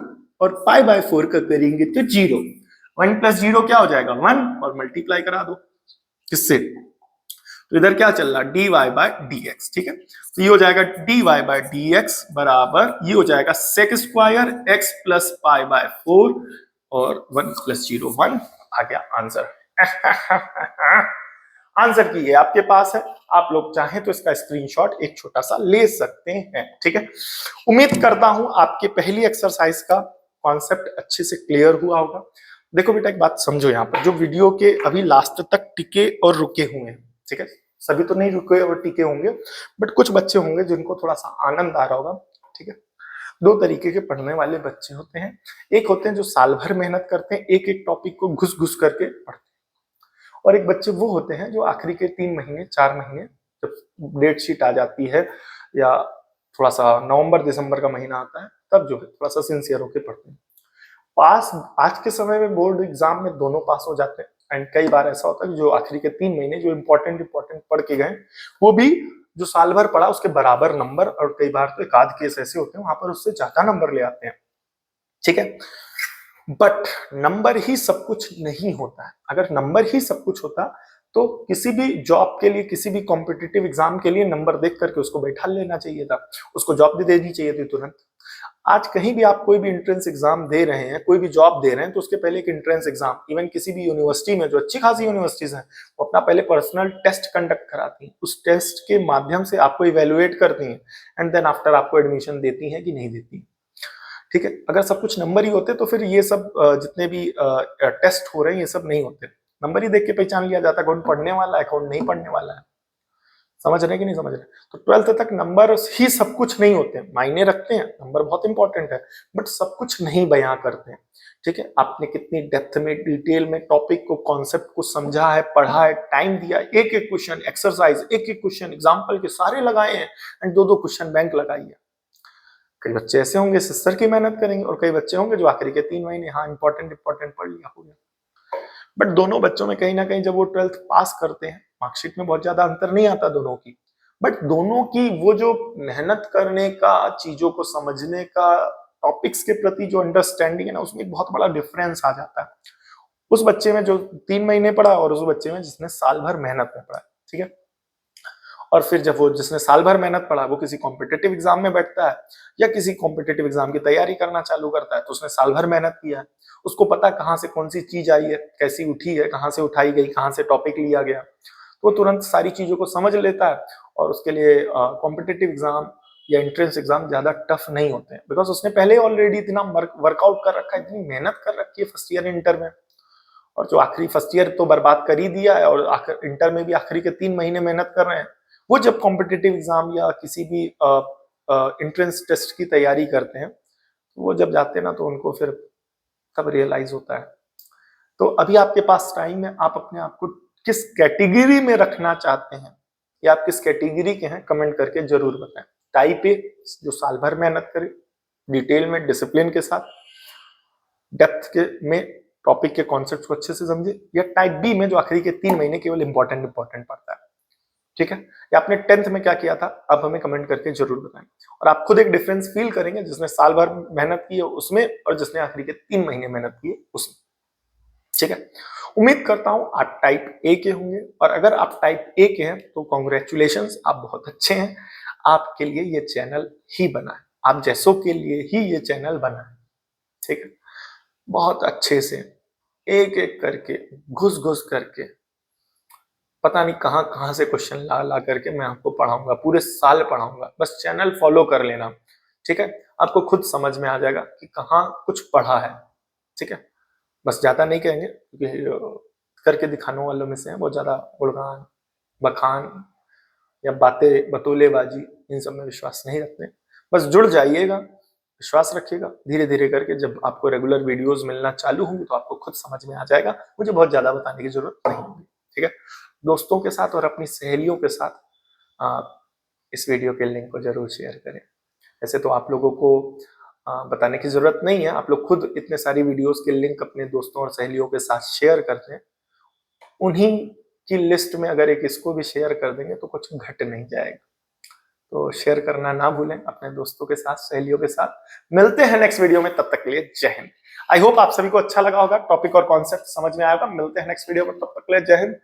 और पाई बाय 4 का करेंगे तो 0, 1 प्लस 0 क्या हो जाएगा 1, और मल्टीप्लाई करा दो किससे, तो इधर क्या चल रहा dy बाय dx। ठीक है, तो ये हो जाएगा dy बाय dx बराबर, ये हो जाएगा sec square x plus pi by 4 और 1 प्लस 0 1, आ गया आंसर। आंसर की ये आपके पास है, आप लोग चाहें तो इसका स्क्रीनशॉट एक छोटा सा ले सकते हैं। ठीक है, उम्मीद करता हूं आपके पहली एक्सरसाइज का कॉन्सेप्ट अच्छे से क्लियर हुआ होगा। देखो बेटा एक बात समझो, यहाँ पर जो वीडियो के अभी लास्ट तक टिके और रुके हुए हैं, ठीक है, सभी तो नहीं रुके और टिके होंगे, बट कुछ बच्चे होंगे जिनको थोड़ा सा आनंद आ रहा होगा। ठीक है, दो तरीके के पढ़ने वाले बच्चे होते हैं, एक होते हैं जो साल भर मेहनत करते हैं, एक एक टॉपिक को घुस घुस करके पढ़ते हैं, और एक बच्चे वो होते हैं जो आखिरी के 3 महीने 4 महीने जब डेट शीट आ जाती है या थोड़ा सा नवंबर दिसंबर का महीना आता है तब जो है थोड़ा सा सिंसियर होकर पढ़ते हैं। पास आज के समय में बोर्ड एग्जाम में दोनों पास हो जाते हैं, एंड कई बार ऐसा होता है जो आखिरी के 3 महीने जो इंपॉर्टेंट पढ़ के गए वो भी जो साल भर पढ़ा उसके बराबर नंबर, और कई बार तो एक आध केस ऐसे होते हैं वहां पर उससे ज्यादा नंबर ले आते हैं। ठीक है, बट नंबर ही सब कुछ नहीं होता है, अगर नंबर ही सब कुछ होता तो किसी भी जॉब के लिए, किसी भी कॉम्पिटिटिव एग्जाम के लिए नंबर देख करके उसको बैठा लेना चाहिए था, उसको जॉब भी देनी चाहिए थी तुरंत। आज कहीं भी आप कोई भी एंट्रेंस एग्जाम दे रहे हैं, कोई भी जॉब दे रहे हैं, तो उसके पहले एक एंट्रेंस एग्जाम, इवन किसी भी यूनिवर्सिटी में जो अच्छी खासी यूनिवर्सिटीज हैं वो अपना पहले पर्सनल टेस्ट कंडक्ट कराती हैं, उस टेस्ट के माध्यम से आपको इवेलुएट करती हैं, एंड देन आफ्टर आपको एडमिशन देती हैं कि नहीं देती। ठीक है, अगर सब कुछ नंबर ही होते तो फिर ये सब जितने भी टेस्ट हो रहे हैं ये सब नहीं होते, नंबर ही देख के पहचान लिया जाता कौन पढ़ने वाला है कौन नहीं पढ़ने वाला है। समझ रहे कि नहीं समझ रहे, तो 12th तक नंबर ही सब कुछ नहीं होते, मायने रखते हैं, नंबर बहुत इंपॉर्टेंट है, बट सब कुछ नहीं बयां करते हैं। ठीक है, आपने कितनी डेप्थ में डिटेल में टॉपिक को, कॉन्सेप्ट को समझा है, पढ़ा है, टाइम दिया, एक एक क्वेश्चन एक्सरसाइज, एक एक क्वेश्चन एग्जाम्पल के सारे लगाए हैं, एंड 2-2 क्वेश्चन बैंक लगाई है। कई बच्चे ऐसे होंगे सिस्टर की मेहनत करेंगे, और कई बच्चे होंगे जो आखिरी के 3 महीने हाँ इंपॉर्टेंट पढ़ लिया हो गया। बट दोनों बच्चों में कहीं ना कहीं जब वो 12th पास करते हैं, मार्कशीट में बहुत ज्यादा अंतर नहीं आता दोनों की, बट दोनों की वो जो मेहनत करने का, चीजों को समझने का, टॉपिक्स के प्रति जो अंडरस्टैंडिंग है ना, उसमें एक बहुत बड़ा डिफरेंस आ जाता है। उस बच्चे में जो 3 महीने पढ़ा और उस बच्चे में जिसने साल भर मेहनत में पढ़ा, ठीक है। और फिर जब वो जिसने साल भर मेहनत पढ़ा वो किसी कॉम्पिटिटिव एग्जाम में बैठता है या किसी कॉम्पिटिटिव एग्जाम की तैयारी करना चालू करता है, तो उसने साल भर मेहनत किया है, उसको पता कहाँ से कौन सी चीज आई है, कैसी उठी है, कहाँ से उठाई गई, कहाँ से टॉपिक लिया गया, तो वो तुरंत सारी चीजों को समझ लेता है और उसके लिए कॉम्पिटिटिव एग्जाम या एंट्रेंस एग्जाम ज्यादा टफ नहीं होते हैं, बिकॉज उसने पहले ऑलरेडी इतना वर्कआउट कर रखा है, इतनी मेहनत कर रखी है फर्स्ट ईयर इंटर में। और जो आखिरी फर्स्ट ईयर तो बर्बाद कर ही दिया है और आखिर इंटर में भी आखिरी के 3 महीने मेहनत कर रहे हैं, वो जब कॉम्पिटिटिव एग्जाम या किसी भी एंट्रेंस टेस्ट की तैयारी करते हैं, वो जब जाते हैं ना तो उनको फिर तब रियलाइज होता है। तो अभी आपके पास टाइम है, आप अपने आप को किस कैटेगरी में रखना चाहते हैं या आप किस कैटेगरी के हैं, कमेंट करके जरूर बताएं। टाइप ए जो साल भर मेहनत करे, डिटेल में डिसिप्लिन के साथ, डेप्थ के में टॉपिक के कॉन्सेप्ट को अच्छे से समझे, या टाइप बी में जो आखिरी के 3 महीने केवल इंपॉर्टेंट पढ़ता है, ठीक है। या आपने 10th में क्या किया था, आप हमें कमेंट करके जरूर बताएं और आप खुद एक डिफरेंस फील करेंगे जिसने साल भर मेहनत की है उसमें और जिसने आखिरी के 3 महीने मेहनत की है उसमें, ठीक है। उम्मीद करता हूं आप टाइप ए के होंगे और अगर आप टाइप ए के हैं तो कॉन्ग्रेचुलेशंस, आप बहुत अच्छे हैं, आपके लिए ये चैनल ही बना है, आप जैसों के लिए ही ये चैनल बना है, ठीक है। बहुत अच्छे से एक एक करके घुस घुस करके पता नहीं कहां कहां से क्वेश्चन ला ला करके मैं आपको पढ़ाऊंगा, पूरे साल पढ़ाऊंगा, बस चैनल फॉलो कर लेना, ठीक है। आपको खुद समझ में आ जाएगा कि कहाँ कुछ पढ़ा है, ठीक है। बस ज्यादा नहीं कहेंगे क्योंकि करके दिखाने वालों में से हैं बहुत ज्यादा गुणगान बखान या बातें बतौलेबाजी, इन सब में विश्वास नहीं रखते। बस जुड़ जाइएगा, विश्वास रखिएगा, धीरे धीरे करके जब आपको रेगुलर वीडियोस मिलना चालू होंगी तो आपको खुद समझ में आ जाएगा, मुझे बहुत ज्यादा बताने की जरूरत नहीं होगी, ठीक है। दोस्तों के साथ और अपनी सहेलियों के साथ इस वीडियो के लिंक को जरूर शेयर करें। ऐसे तो आप लोगों को बताने की जरूरत नहीं है, आप लोग खुद इतने सारी वीडियोस के लिंक अपने दोस्तों और सहेलियों के साथ शेयर करते हैं, उन्हीं की लिस्ट में अगर एक इसको भी शेयर कर देंगे तो कुछ घट नहीं जाएगा। तो शेयर करना ना भूलें अपने दोस्तों के साथ, सहेलियों के साथ। मिलते हैं नेक्स्ट वीडियो में, तब तक के लिए जय हिंद। आई होप आप सभी को अच्छा लगा होगा, टॉपिक और कॉन्सेप्ट समझ में आएगा। मिलते हैं नेक्स्ट वीडियो में, तब तक के लिए जय हिंद।